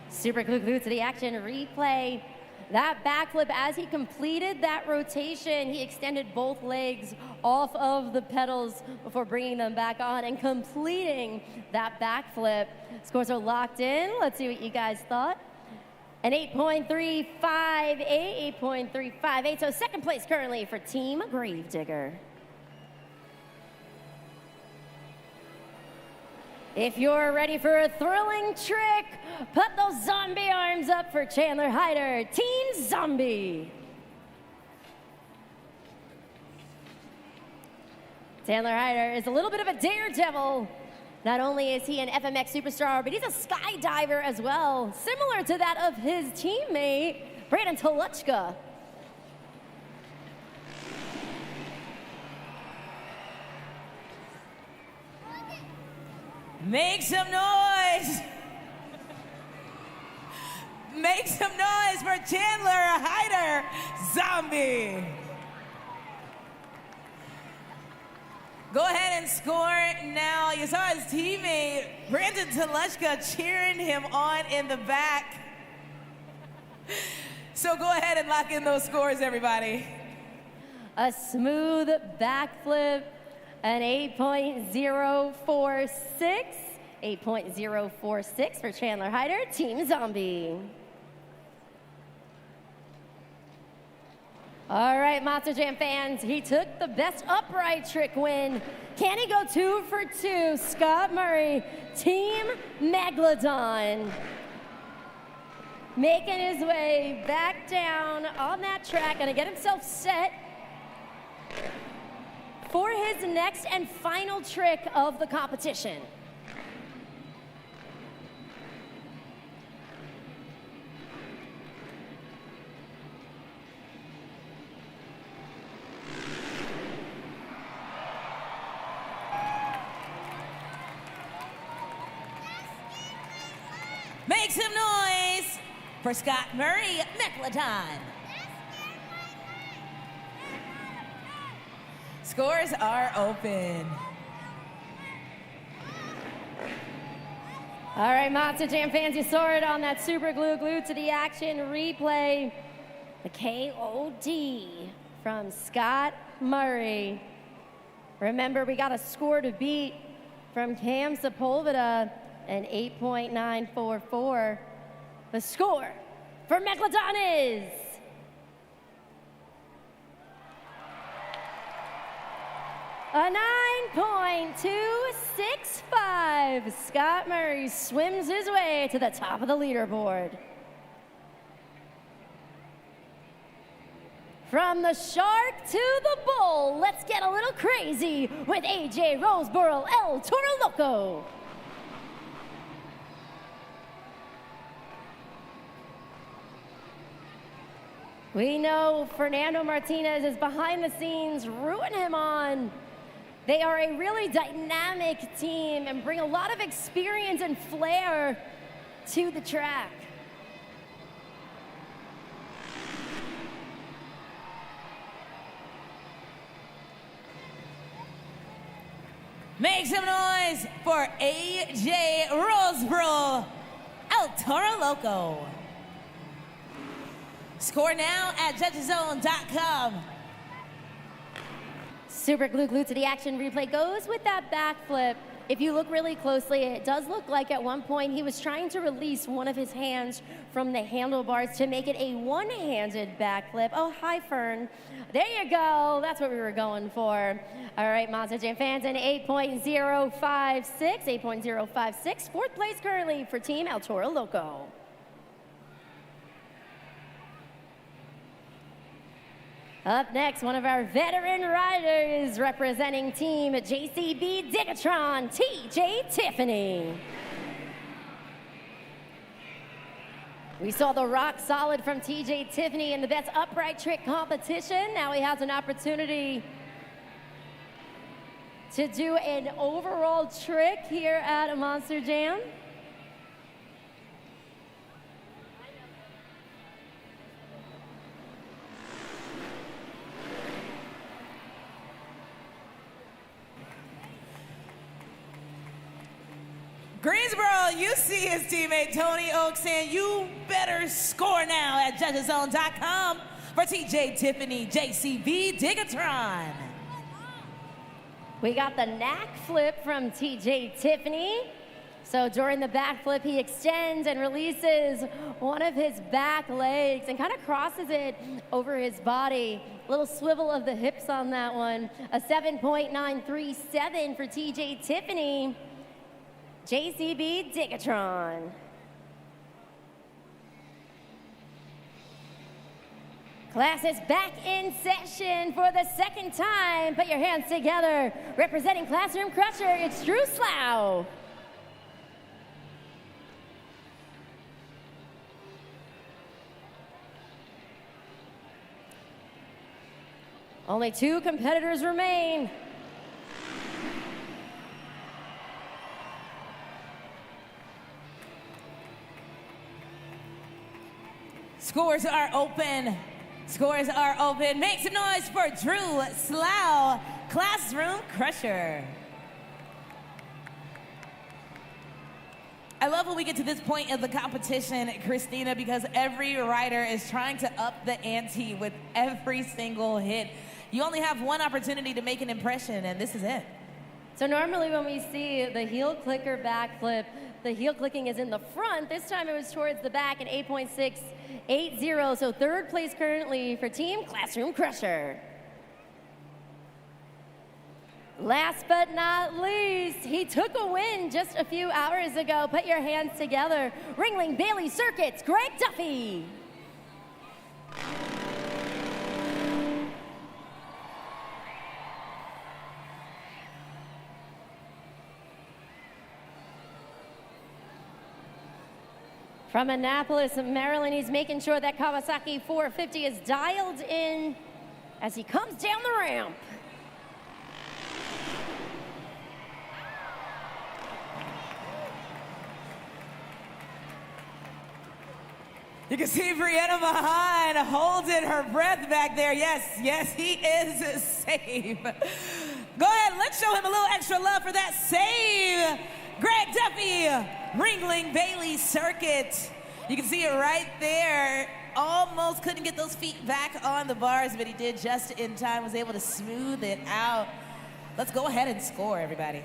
Super glued to the action replay. That backflip, as he completed that rotation, he extended both legs off of the pedals before bringing them back on and completing that backflip. Scores are locked in. Let's see what you guys thought. An 8.358, 8.358. So second place currently for Team Gravedigger. If you're ready for a thrilling trick, put those zombie arms up for Chandler Hyder, Team Zombie. Chandler Hyder is a little bit of a daredevil. Not only is he an FMX superstar, but he's a skydiver as well, similar to that of his teammate, Brandon Toluchka. Make some noise. Make some noise for Chandler Hyder, Zombie. Go ahead and score now. You saw his teammate, Brandon Toluchka, cheering him on in the back. So go ahead and lock in those scores, everybody. A smooth backflip, an 8.046. 8.046 for Chandler Hyder, Team Zombie. All right, Monster Jam fans, he took the best upright trick win. Can he go 2 for 2? Scott Murray, Team Megalodon. Making his way back down on that track, gonna get himself set for his next and final trick of the competition. Make some noise for Scott Murray, Megalodon. Scores are open. All right, Monster Jam fans, you saw it on that super glued to the action replay. The KOD from Scott Murray. Remember, we got a score to beat from Cam Sepulveda, an 8.944. The score for Megalodon is a 9.265. Scott Murray swims his way to the top of the leaderboard. From the shark to the bull, let's get a little crazy with AJ Roseboro, El Toro Loco. We know Fernando Martinez is behind the scenes rooting him on. They are a really dynamic team and bring a lot of experience and flair to the track. Make some noise for AJ Roseboro, El Toro Loco. Score now at judgeszone.com. Super glued to the action replay goes with that backflip. If you look really closely, it does look like at one point he was trying to release one of his hands from the handlebars to make it a one-handed backflip. Oh, hi, Fern. There you go. That's what we were going for. All right, Monster Jam fans, an 8.056. 8.056. Fourth place currently for Team El Toro Loco. Up next, one of our veteran riders representing Team JCB Digatron, TJ Tiffany. We saw the rock solid from TJ Tiffany in the best upright trick competition. Now he has an opportunity to do an overall trick here at Monster Jam. Greensboro, you see his teammate Tony Oaks saying, you better score now at judgeszone.com for TJ Tiffany, JCB Digatron. We got the knack flip from TJ Tiffany. So during the backflip, he extends and releases one of his back legs and kind of crosses it over his body. Little swivel of the hips on that one. A 7.937 for TJ Tiffany. JCB Digatron. Class is back in session for the second time. Put your hands together. Representing Classroom Crusher, it's Drew Slough. Only 2 competitors remain. Scores are open. Scores are open. Make some noise for Drew Slough, Classroom Crusher. I love when we get to this point of the competition, Christina, because every rider is trying to up the ante with every single hit. You only have one opportunity to make an impression, and this is it. So normally when we see the heel clicker backflip, the heel clicking is in the front. This time it was towards the back at 8.680. So third place currently for Team Classroom Crusher. Last but not least, he took a win just a few hours ago. Put your hands together. Ringling Bailey Circuits, Greg Duffy. From Annapolis, Maryland, he's making sure that Kawasaki 450 is dialed in as he comes down the ramp. You can see Brianna Mahan holding her breath back there. Yes, yes, he is safe. Go ahead, let's show him a little extra love for that save. Greg Duffy, Ringling Bailey Circuit. You can see it right there. Almost couldn't get those feet back on the bars, but he did just in time, was able to smooth it out. Let's go ahead and score, everybody.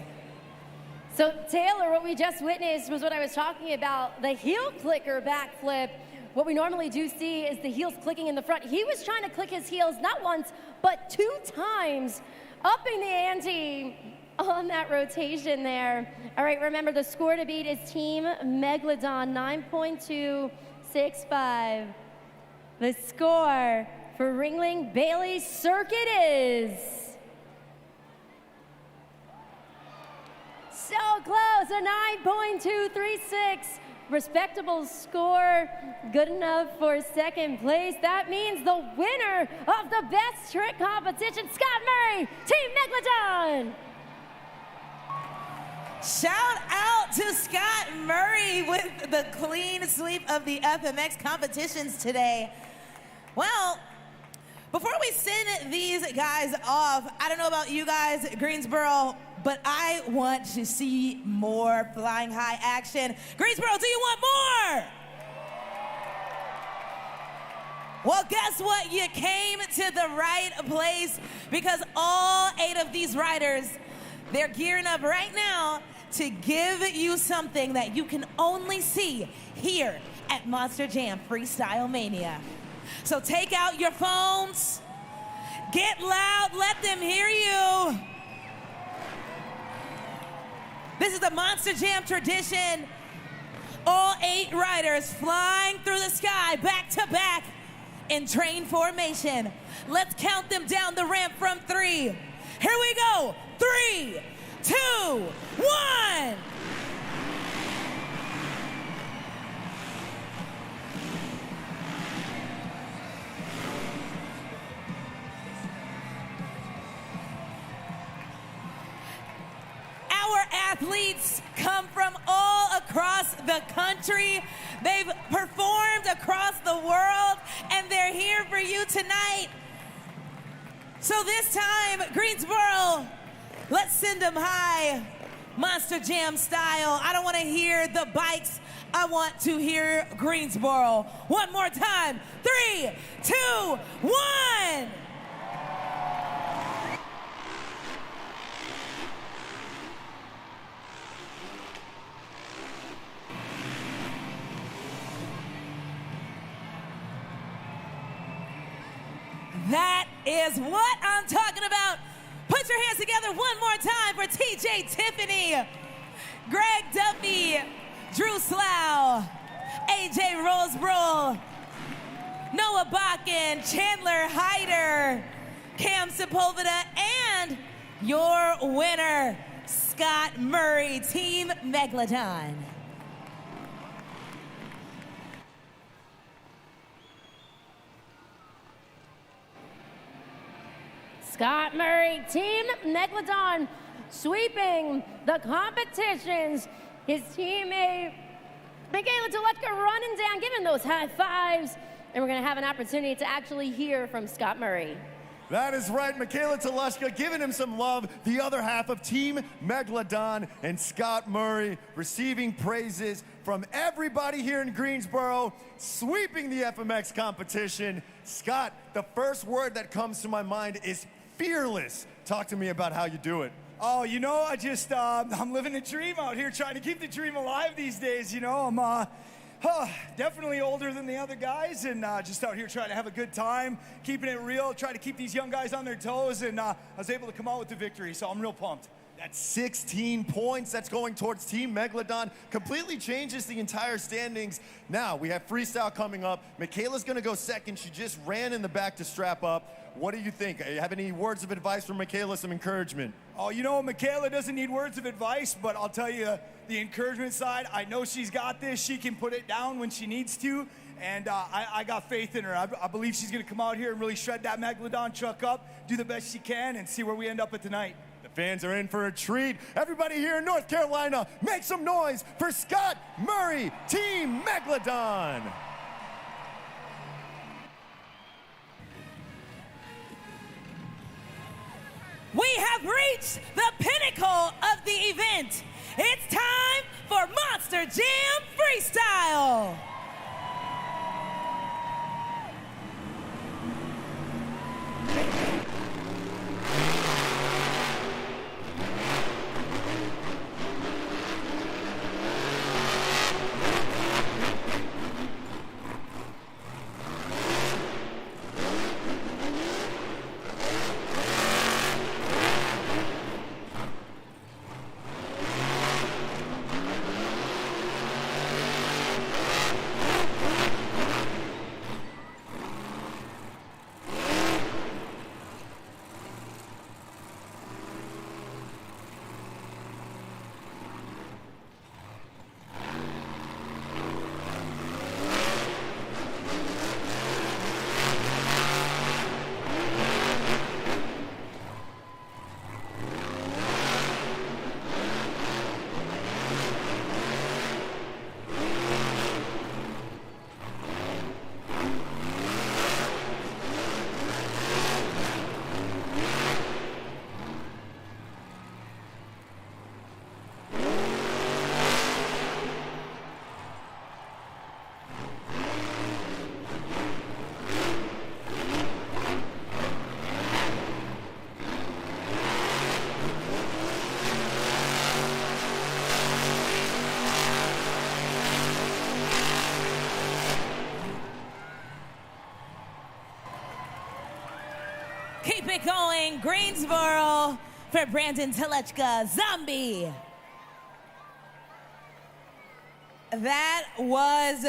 So Taylor, what we just witnessed was what I was talking about, the heel clicker backflip. What we normally do see is the heels clicking in the front. He was trying to click his heels not once, but 2 times, upping the ante on that rotation there. All right, remember the score to beat is Team Megalodon, 9.265. The score for Ringling Bailey Circuit is so close, a 9.236. Respectable score, good enough for second place. That means the winner of the best trick competition, Scott Murray, Team Megalodon. Shout out to Scott Murray with the clean sweep of the FMX competitions today. Well, before we send these guys off, I don't know about you guys, Greensboro, but I want to see more flying high action. Greensboro, do you want more? Well, guess what? You came to the right place because all 8 of these riders, they're gearing up right now to give you something that you can only see here at Monster Jam Freestyle Mania. So take out your phones, get loud, let them hear you. This is the Monster Jam tradition. All 8 riders flying through the sky back to back in train formation. Let's count them down the ramp from 3. Here we go. 3, 2, 1. Our athletes come from all across the country. They've performed across the world, and they're here for you tonight. So this time, Greensboro, let's send them high, Monster Jam style. I don't want to hear the bikes. I want to hear Greensboro. One more time. 3, 2, 1. That is what I'm talking about. Put your hands together one more time for TJ Tiffany. Greg Duffy, Drew Slough, AJ Rosebrough, Noah Bakken, Chandler Hyder, Cam Sepulveda, and your winner, Scott Murray, Team Megalodon. Scott Murray, Team Megalodon, sweeping the competitions. His teammate, Michaela Tolechka, running down, giving those high fives. And we're going to have an opportunity to actually hear from Scott Murray. That is right, Michaela Tolechka giving him some love. The other half of Team Megalodon, and Scott Murray receiving praises from everybody here in Greensboro, sweeping the FMX competition. Scott, the first word that comes to my mind is fearless. Talk to me about how you do it. Oh, you know, I'm living a dream out here, trying to keep the dream alive these days. You know, I'm definitely older than the other guys, and just out here trying to have a good time, keeping it real, trying to keep these young guys on their toes, and I was able to come out with the victory, so I'm real pumped. That's 16 points. That's going towards Team Megalodon. Completely changes the entire standings. Now, we have freestyle coming up. Michaela's going to go second. She just ran in the back to strap up. What do you think? You have any words of advice for Michaela, some encouragement? Oh, you know, Michaela doesn't need words of advice, but I'll tell you the encouragement side, I know she's got this. She can put it down when she needs to, and I got faith in her. I believe she's going to come out here and really shred that Megalodon truck up, do the best she can, and see where we end up at tonight. The fans are in for a treat. Everybody here in North Carolina, make some noise for Scott Murray, Team Megalodon. We have reached the pinnacle of the event. It's time for Monster Jam Freestyle. Keep it going, Greensboro for Brandon Telechka, Zombie. That was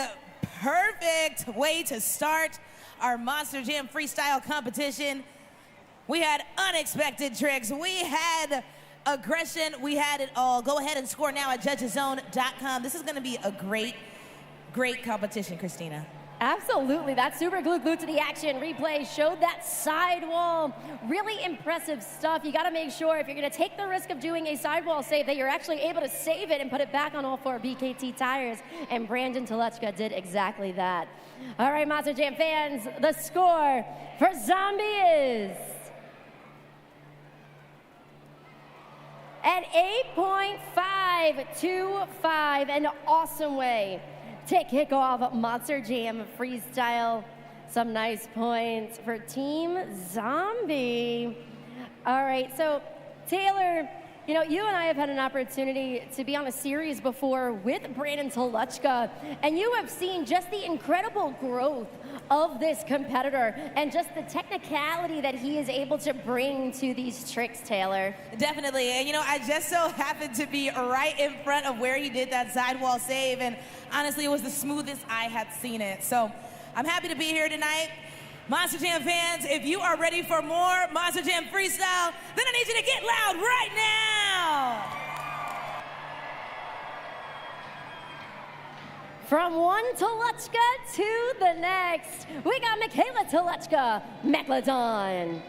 perfect way to start our Monster Jam Freestyle competition. We had unexpected tricks. We had aggression. We had it all. Go ahead and score now at judgeszone.com. This is going to be a great, great competition, Christina. Absolutely. That super glued to the action replay showed that sidewall. Really impressive stuff. You got to make sure if you're going to take the risk of doing a sidewall save that you're actually able to save it and put it back on all four BKT tires. And Brandon Telechka did exactly that. All right, Monster Jam fans, the score for Zombie is at 8.525, an awesome way to kick off Monster Jam Freestyle. Some nice points for Team Zombie. All right, so Taylor, You know, you and I have had an opportunity to be on a series before with Brandon Toluchka, and you have seen just the incredible growth of this competitor and just the technicality that he is able to bring to these tricks, Taylor. Definitely, and you know, I just so happened to be right in front of where he did that sidewall save, and honestly, it was the smoothest I had seen it. So I'm happy to be here tonight. Monster Jam fans, if you are ready for more Monster Jam Freestyle, then I need you to get loud right now! From one Toluchka to the next, we got Michaela Toluchka, Megalodon.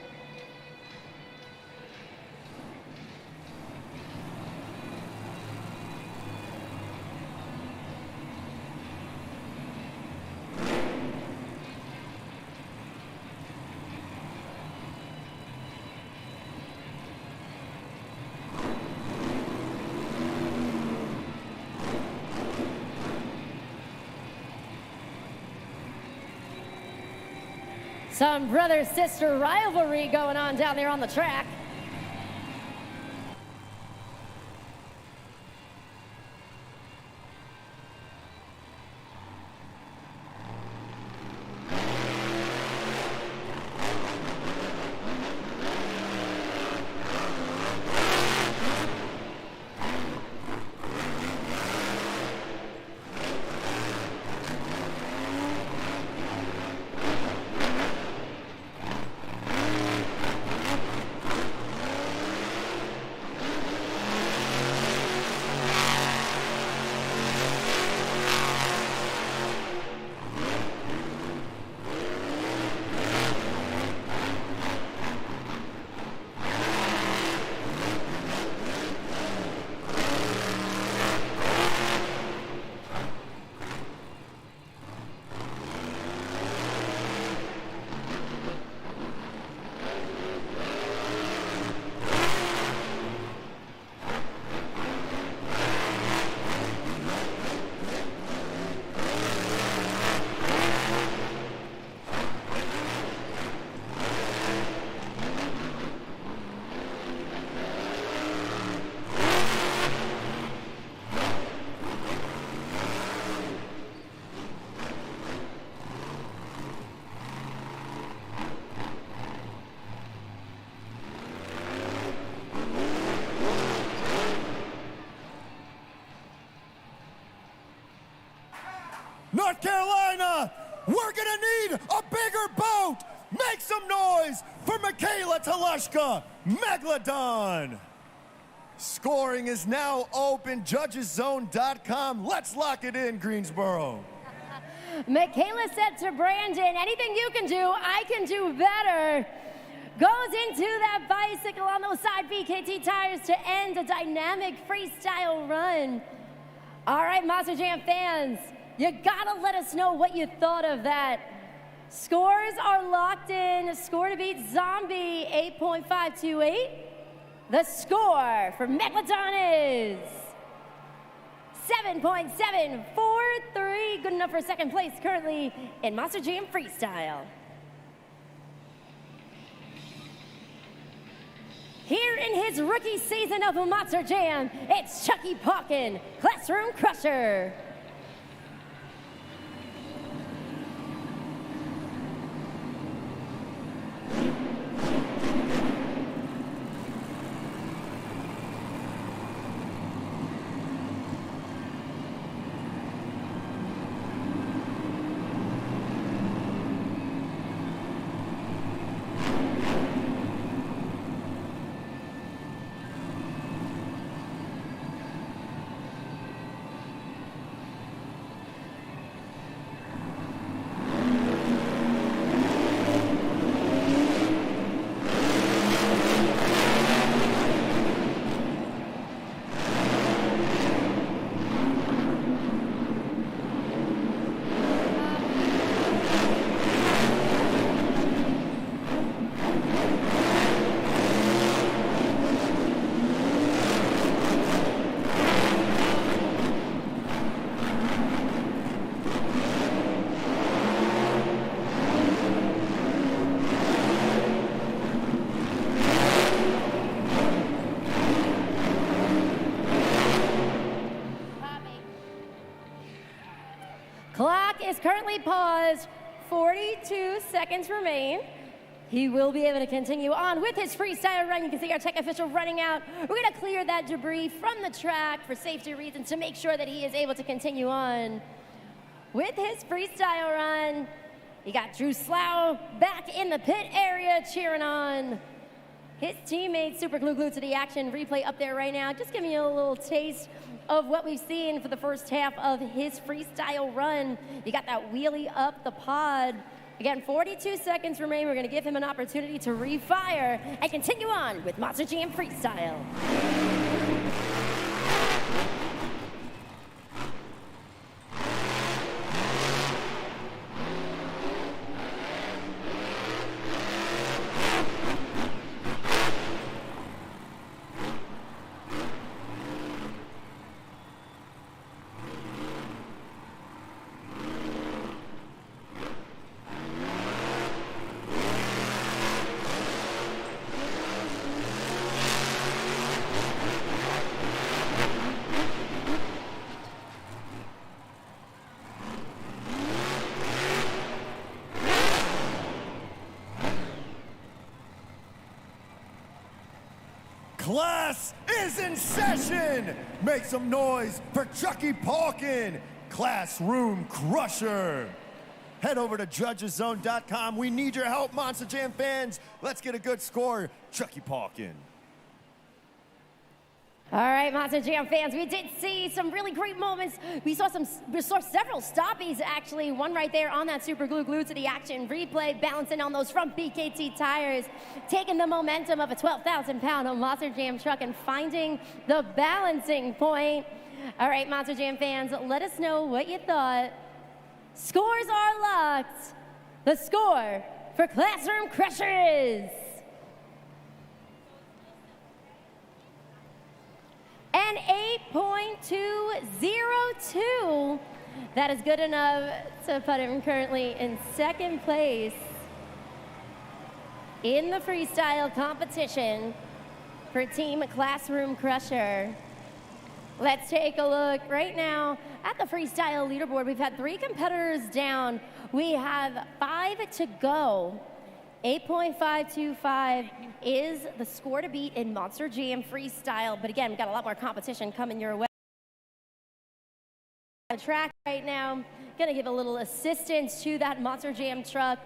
Some brother-sister rivalry going on down there on the track. North Carolina, we're gonna need a bigger boat. Make some noise for Michaela Toluchka, Megalodon. Scoring is now open, judgeszone.com. Let's lock it in, Greensboro. Michaela said to Brandon, anything you can do, I can do better. Goes into that bicycle on those side VKT tires to end a dynamic freestyle run. All right, Monster Jam fans, you gotta let us know what you thought of that. Scores are locked in. Score to beat Zombie, 8.528. The score for Megalodon is 7.743. Good enough for second place currently in Monster Jam Freestyle. Here in his rookie season of Monster Jam, it's Chucky Pawkin, Classroom Crusher. clock is currently paused. 42 seconds remain. He will be able to continue on with his freestyle run. You can see our tech official running out. We're going to clear that debris from the track for safety reasons to make sure that he is able to continue on with his freestyle run. You got Drew Slough back in the pit area cheering on his teammates. Super glued to the action. Replay up there right now. Just giving you a little taste of what we've seen for the first half of his freestyle run. You got that wheelie up the pod. Again, 42 seconds remain. We're going to give him an opportunity to refire and continue on with Monster Jam Freestyle. Class is in session! Make some noise for Chucky Palkin, Classroom Crusher. Head over to judgeszone.com. We need your help, Monster Jam fans. Let's get a good score. Chucky Palkin. All right, Monster Jam fans, we did see some really great moments. We saw several stoppies, actually. One right there on that super glued to the action replay, balancing on those front BKT tires, taking the momentum of a 12,000-pound Monster Jam truck and finding the balancing point. All right, Monster Jam fans, let us know what you thought. Scores are locked. The score for Classroom Crusher is an 8.202. That is good enough to put him currently in second place in the freestyle competition for Team Classroom Crusher. Let's take a look right now at the freestyle leaderboard. We've had 3 competitors down. We have 5 to go. 8.525 is the score to beat in Monster Jam Freestyle. But again, we've got a lot more competition coming your way. On track right now, gonna give a little assistance to that Monster Jam truck.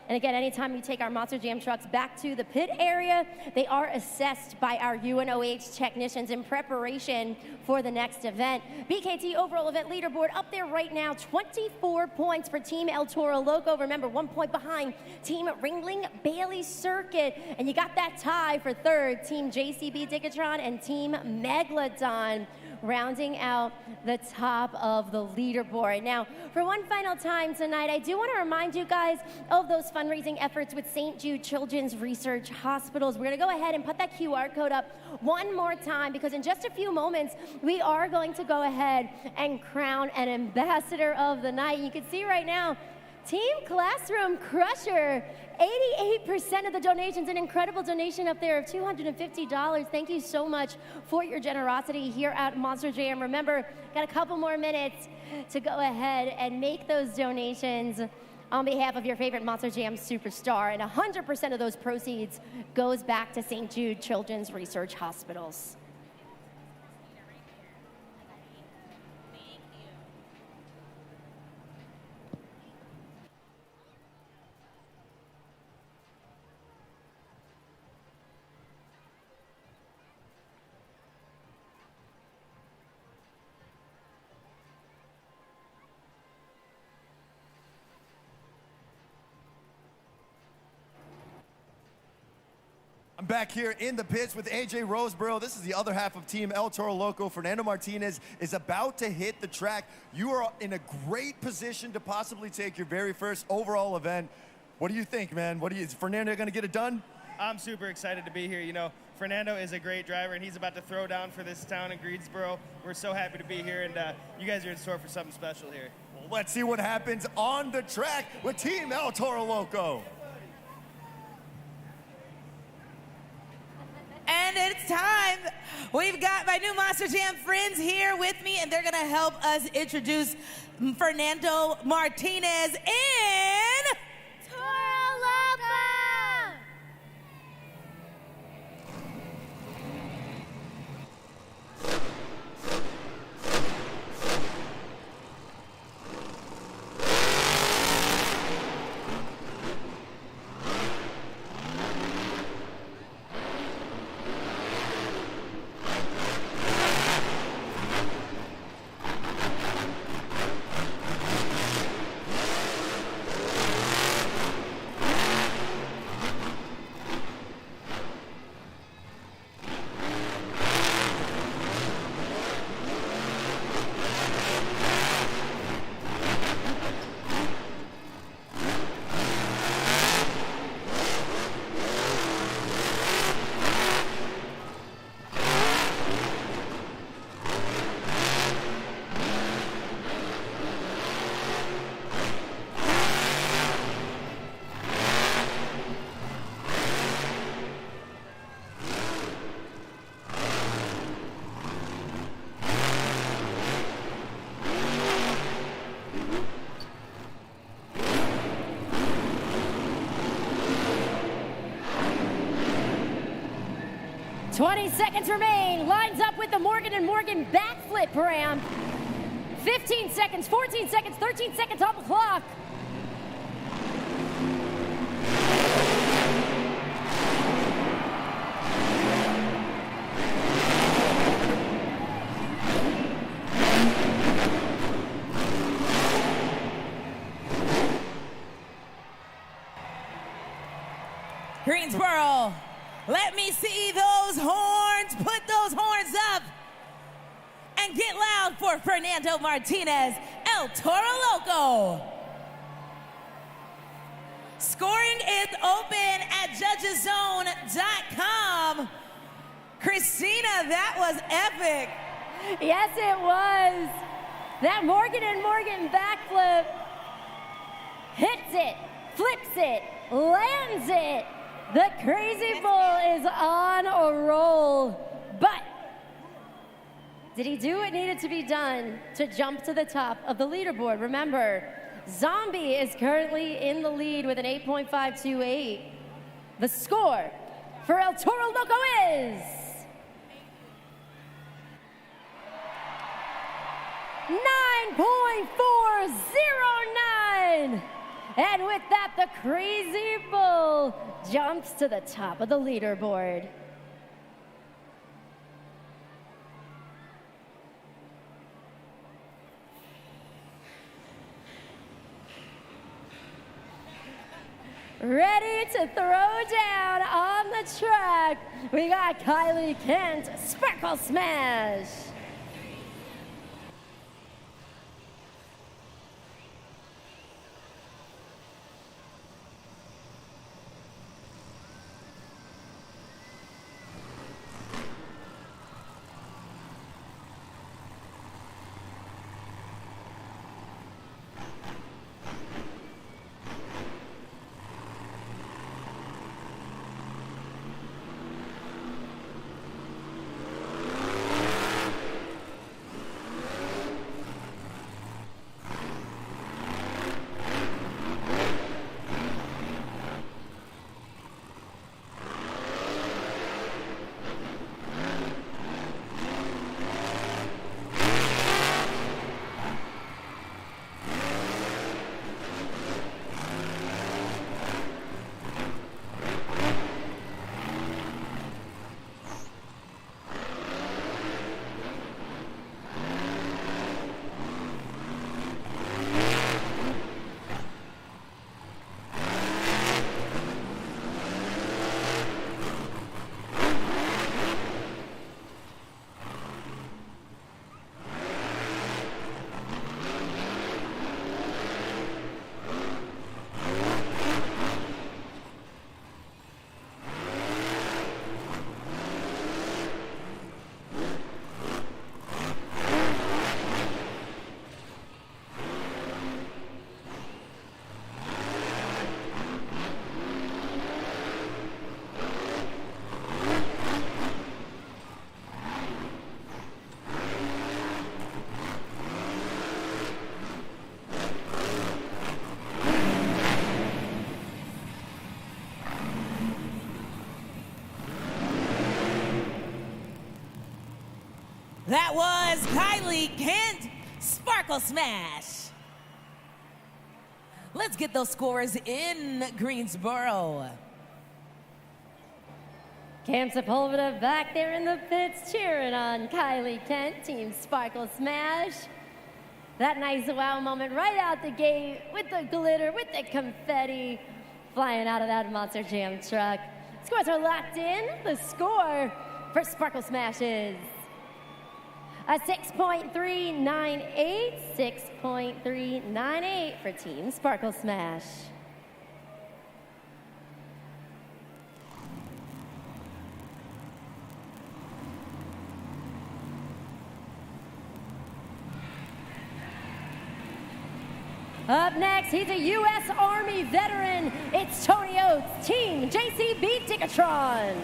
And again, anytime you take our Monster Jam trucks back to the pit area, they are assessed by our UNOH technicians in preparation for the next event. BKT overall event leaderboard up there right now, 24 points for Team El Toro Loco. Remember, 1 point behind Team Ringling Bailey Circuit. And you got that tie for third, Team JCB Dickatron and Team Megalodon, rounding out the top of the leaderboard. Now, for one final time tonight, I do want to remind you guys of those fundraising efforts with St. Jude Children's Research Hospitals. We're going to go ahead and put that QR code up one more time, because in just a few moments, we are going to go ahead and crown an ambassador of the night. You can see right now, Team Classroom Crusher, 88% of the donations, an incredible donation up there of $250. Thank you so much for your generosity here at Monster Jam. Remember, got a couple more minutes to go ahead and make those donations on behalf of your favorite Monster Jam superstar, and 100% of those proceeds goes back to St. Jude Children's Research Hospitals. I'm back here in the pits with AJ Roseborough. This is the other half of Team El Toro Loco. Fernando Martinez is about to hit the track. You are in a great position to possibly take your very first overall event. What do you think, man? Is Fernando going to get it done? I'm super excited to be here. You know, Fernando is a great driver, and he's about to throw down for this town in Greensboro. We're so happy to be here, and you guys are in store for something special here. Well, let's see what happens on the track with Team El Toro Loco. And And it's time. We've got my new Monster Jam friends here with me, and they're gonna help us introduce Fernando Martinez in Toro Loco! 20 seconds remain. Lines up with the Morgan & Morgan backflip ramp. 15 seconds, 14 seconds, 13 seconds on the clock. Greensboro, let me see those horns. Put those horns up. And get loud for Fernando Martinez, El Toro Loco. Scoring is open at judgeszone.com. Christina, that was epic. Yes, it was. That Morgan & Morgan backflip hits it, flips it, lands it. The Crazy Bull is on a roll. But did he do what needed to be done to jump to the top of the leaderboard? Remember, Zombie is currently in the lead with an 8.528. The score for El Toro Loco is 9.409. And with that, the Crazy Bull jumps to the top of the leaderboard. Ready to throw down on the track, we got Kylie Kent, Sparkle Smash. That was Kylie Kent, Sparkle Smash. Let's get those scores in Greensboro. Cam Sepulveda back there in the pits cheering on Kylie Kent, Team Sparkle Smash. That nice wow moment right out the gate with the glitter, with the confetti flying out of that Monster Jam truck. Scores are locked in. The score for Sparkle Smash is a 6.398, 6.398 for Team Sparkle Smash. Up next, he's a U.S. Army veteran. It's Tony Oates, Team JCB Tigatron.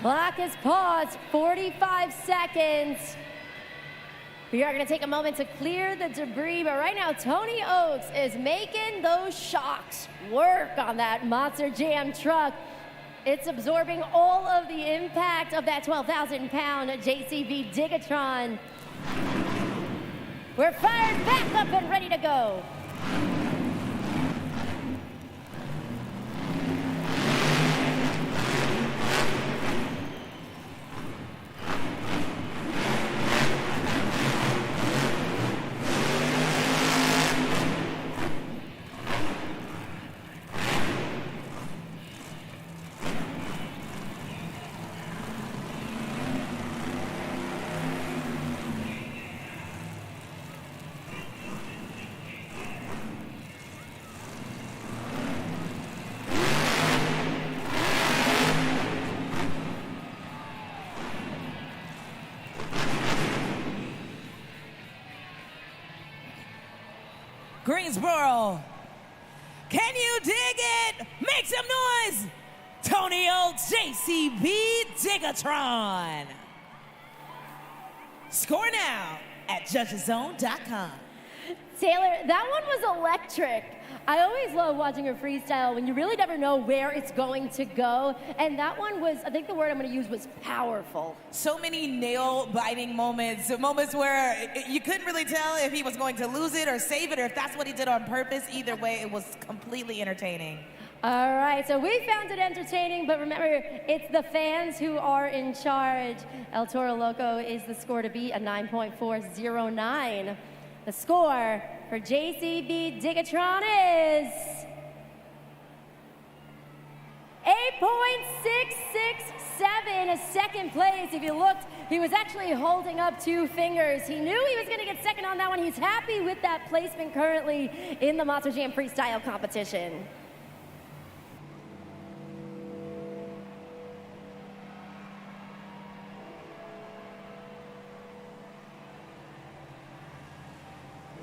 Clock is paused, 45 seconds. We are going to take a moment to clear the debris, but right now Tony Oates is making those shocks work on that Monster Jam truck. It's absorbing all of the impact of that 12,000-pound JCB Digatron. We're fired back up and ready to go. Greensboro, can you dig it? Make some noise! Tony Oates, JCB Digatron. Score now at judgeszone.com. Taylor, that one was electric. I always love watching a freestyle when you really never know where it's going to go. And that one was, I think the word I'm going to use was powerful. So many nail-biting moments, moments where you couldn't really tell if he was going to lose it or save it or if that's what he did on purpose. Either way, it was completely entertaining. All right, so we found it entertaining, but remember, it's the fans who are in charge. El Toro Loco is the score to beat, a 9.409. The score for JCB Digatron is 8.667, second place. If you looked, he was actually holding up 2 fingers. He knew he was going to get second on that one. He's happy with that placement currently in the Monster Jam Freestyle competition.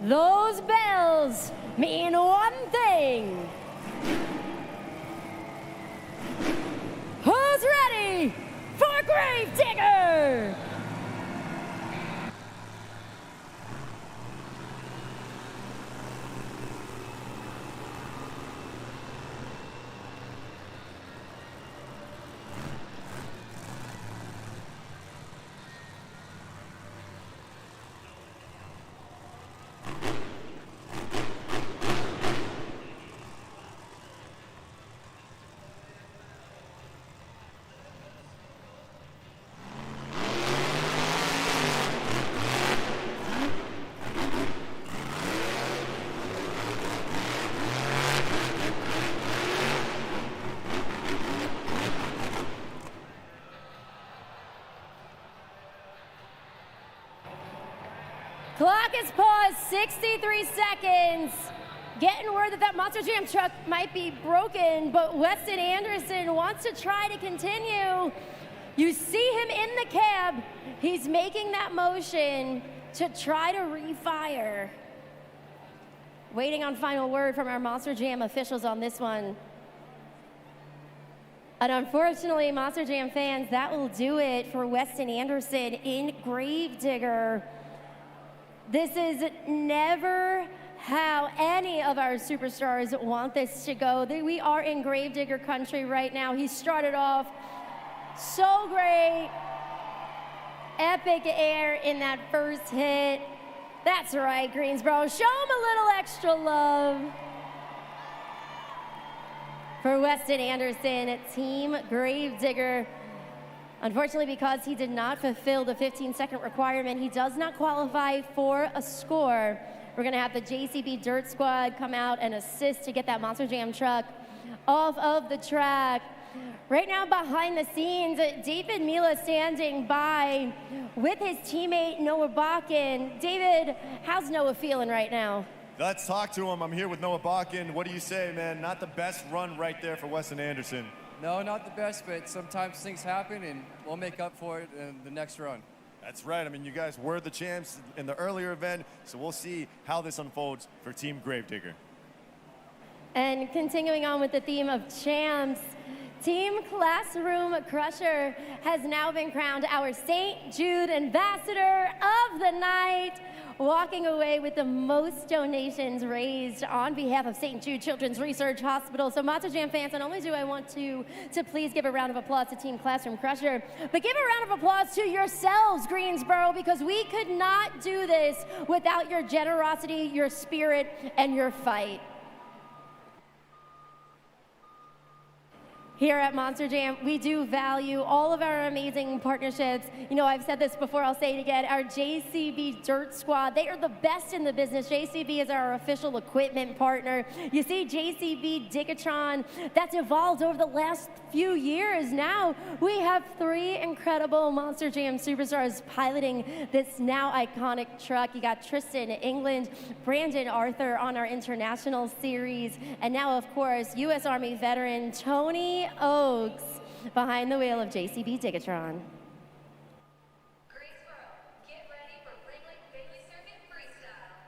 Those bells mean one thing. Who's ready for Gravedigger? Clock is paused, 63 seconds. Getting word that that Monster Jam truck might be broken, but Weston Anderson wants to try to continue. You see him in the cab. He's making that motion to try to refire. Waiting on final word from our Monster Jam officials on this one. And unfortunately, Monster Jam fans, that will do it for Weston Anderson in Gravedigger. This is never how any of our superstars want this to go. We are in Gravedigger country right now. He started off so great. Epic air in that first hit. That's right, Greensboro. Show him a little extra love. For Weston Anderson, Team Gravedigger. Unfortunately, because he did not fulfill the 15-second requirement, he does not qualify for a score. We're gonna have the JCB Dirt Squad come out and assist to get that Monster Jam truck off of the track. Right now, behind the scenes, David Mila standing by with his teammate Noah Bakken. David, how's Noah feeling right now? Let's talk to him. I'm here with Noah Bakken. What do you say, man? Not the best run right there for Weston Anderson. No, not the best, but sometimes things happen, and we'll make up for it in the next run. That's right. I mean, you guys were the champs in the earlier event, so we'll see how this unfolds for Team Gravedigger. And continuing on with the theme of champs, Team Classroom Crusher has now been crowned our St. Jude Ambassador of the Night, walking away with the most donations raised on behalf of St. Jude Children's Research Hospital. So Monster Jam fans, not only do I want to please give a round of applause to Team Classroom Crusher, but give a round of applause to yourselves, Greensboro, because we could not do this without your generosity, your spirit, and your fight. Here at Monster Jam, we do value all of our amazing partnerships. You know, I've said this before, I'll say it again. Our JCB Dirt Squad, they are the best in the business. JCB is our official equipment partner. You see JCB Digatron, that's evolved over the last few years. Now we have 3 incredible Monster Jam superstars piloting this now iconic truck. You got Tristan England, Brandon Arthur on our international series, and now, of course, U.S. Army veteran Tony Oaks behind the wheel of JCB Digatron. Greensboro, get ready for Ringling Bailey Circuit Freestyle.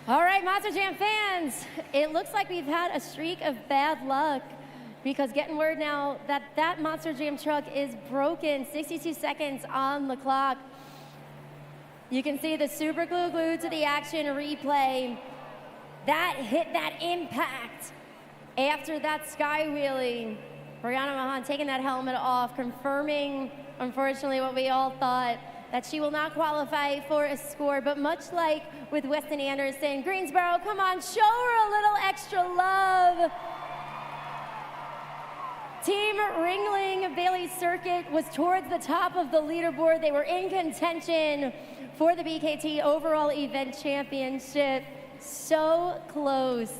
All right, Monster Jam fans, it looks like we've had a streak of bad luck because getting word now that that Monster Jam truck is broken, 62 seconds on the clock. You can see the super glue glued to the action replay. That hit that impact after that sky wheelie. Brianna Mahan taking that helmet off, confirming, unfortunately, what we all thought, that she will not qualify for a score. But much like with Weston Anderson, Greensboro, come on, show her a little extra love. Team Ringling Bailey Circuit was towards the top of the leaderboard. They were in contention for the BKT overall event championship. So close.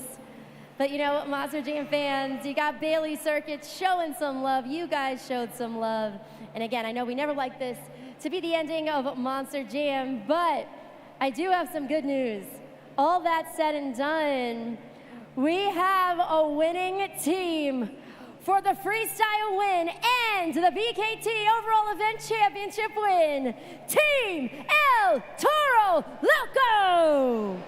But you know, Monster Jam fans, you got Bailey Circuit showing some love. You guys showed some love. And again, I know we never like this to be the ending of Monster Jam, but I do have some good news. All that said and done, we have a winning team for the freestyle win and the BKT overall event championship win. Team El Toro Loco!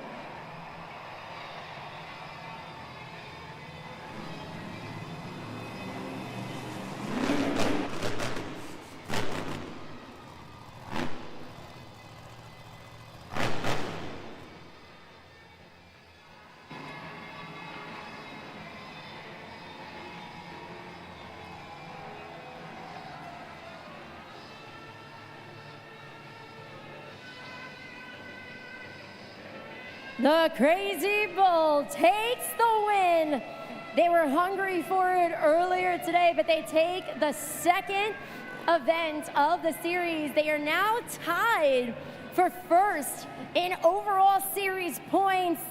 The Crazy Bull takes the win. They were hungry for it earlier today, but they take the second event of the series. They are now tied for first in overall series points.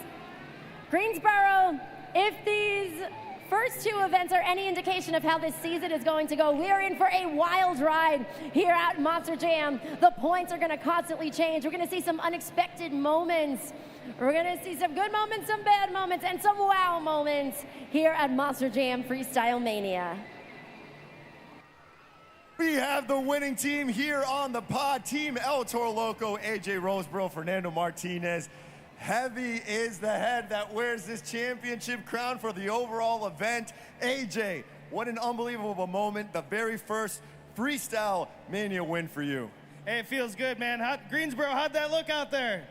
Greensboro, if these first two events are any indication of how this season is going to go, we are in for a wild ride here at Monster Jam. The points are going to constantly change. We're going to see some unexpected moments. We're going to see some good moments, some bad moments, and some wow moments here at Monster Jam Freestyle Mania. We have the winning team here on the pod. Team El Toro Loco, AJ Roseboro, Fernando Martinez. Heavy is the head that wears this championship crown for the overall event. AJ, what an unbelievable moment. The very first Freestyle Mania win for you. Hey, it feels good, man. Greensboro, how'd that look out there?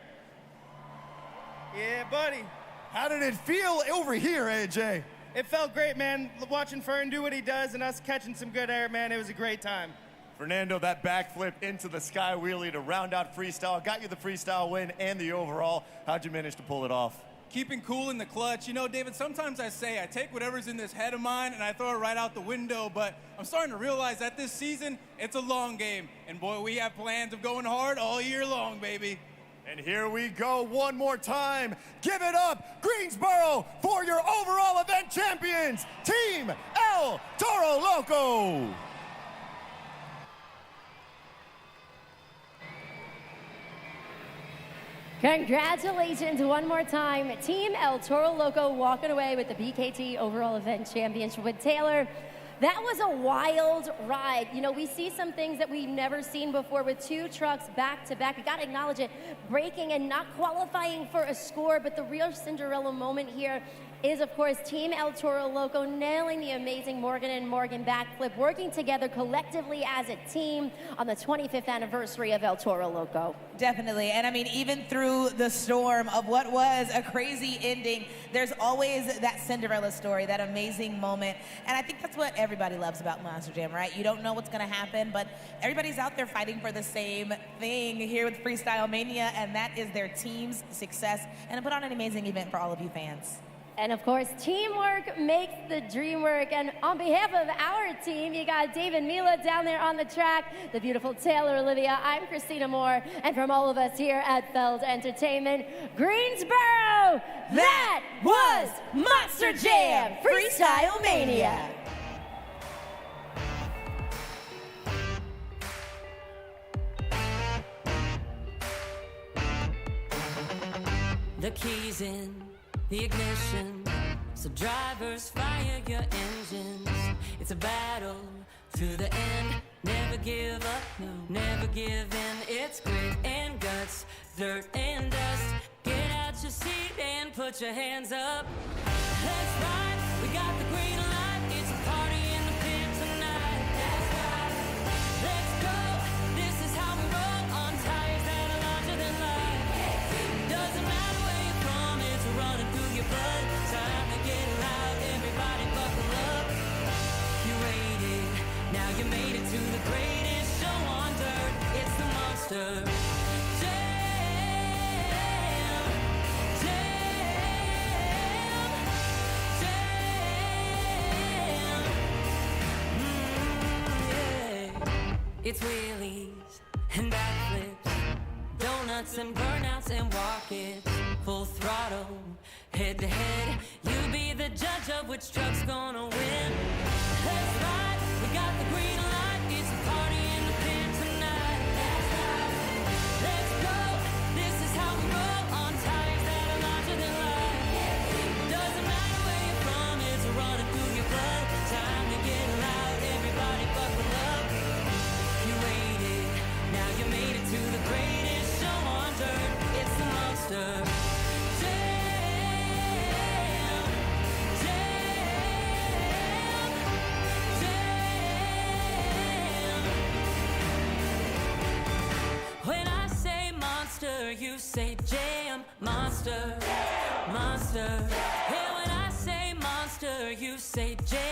Yeah, buddy. How did it feel over here, AJ? It felt great, man. Watching Fern do what he does and us catching some good air, man, it was a great time. Fernando, that backflip into the sky wheelie to round out freestyle got you the freestyle win and the overall. How'd you manage to pull it off? Keeping cool in the clutch. You know, David, sometimes I say I take whatever's in this head of mine and I throw it right out the window, but I'm starting to realize that this season, it's a long game. And boy, we have plans of going hard all year long, baby. And here we go one more time. Give it up, Greensboro, for your overall event champions, Team El Toro Loco. Congratulations one more time. Team El Toro Loco walking away with the BKT overall event championship with Taylor. That was a wild ride. You know, we see some things that we've never seen before with two trucks back to back. We got to acknowledge it, breaking and not qualifying for a score, but the real Cinderella moment here is, of course, Team El Toro Loco nailing the amazing Morgan and Morgan backflip, working together collectively as a team on the 25th anniversary of El Toro Loco. Definitely, and I mean, even through the storm of what was a crazy ending, there's always that Cinderella story, that amazing moment, and I think that's what everybody loves about Monster Jam, right? You don't know what's gonna happen, but everybody's out there fighting for the same thing here with Freestyle Mania, and that is their team's success, and to put on an amazing event for all of you fans. And of course, teamwork makes the dream work. And on behalf of our team, you got David Mila down there on the track, the beautiful Taylor Olivia. I'm Christina Moore. And from all of us here at Feld Entertainment, Greensboro, that was Monster Jam Freestyle Mania. The keys in the ignition, so drivers fire your engines. It's a battle to the end. Never give up, no, never give in. It's grit and guts, dirt and dust. Get out your seat and put your hands up. Let's ride, we got the green light. It's a party in the pit tonight. That's right, let's go. This is how we roll on tires that are larger than life. Doesn't matter where you're from, it's running through your blood. Time to get loud, everybody buckle up. You waited, now you made it to the greatest show on dirt. It's the Monster Jam, Jam, Jam. Yeah. It's wheelies and backflips, donuts and burnouts and walk-its, full throttle, head to head. You be the judge of which truck's gonna win. Let's ride, we got the green light. It's a party in the pit tonight. That's right, let's go. This is how we roll on tires that are larger than life. Doesn't matter where you're from, it's running through your blood. Time to get loud, everybody buckle up. You waited, now you made it to the greatest show on dirt. It's the Monster Jam, Jam, Jam. When I say monster, you say jam. Monster, monster. Hey, when I say monster, you say jam.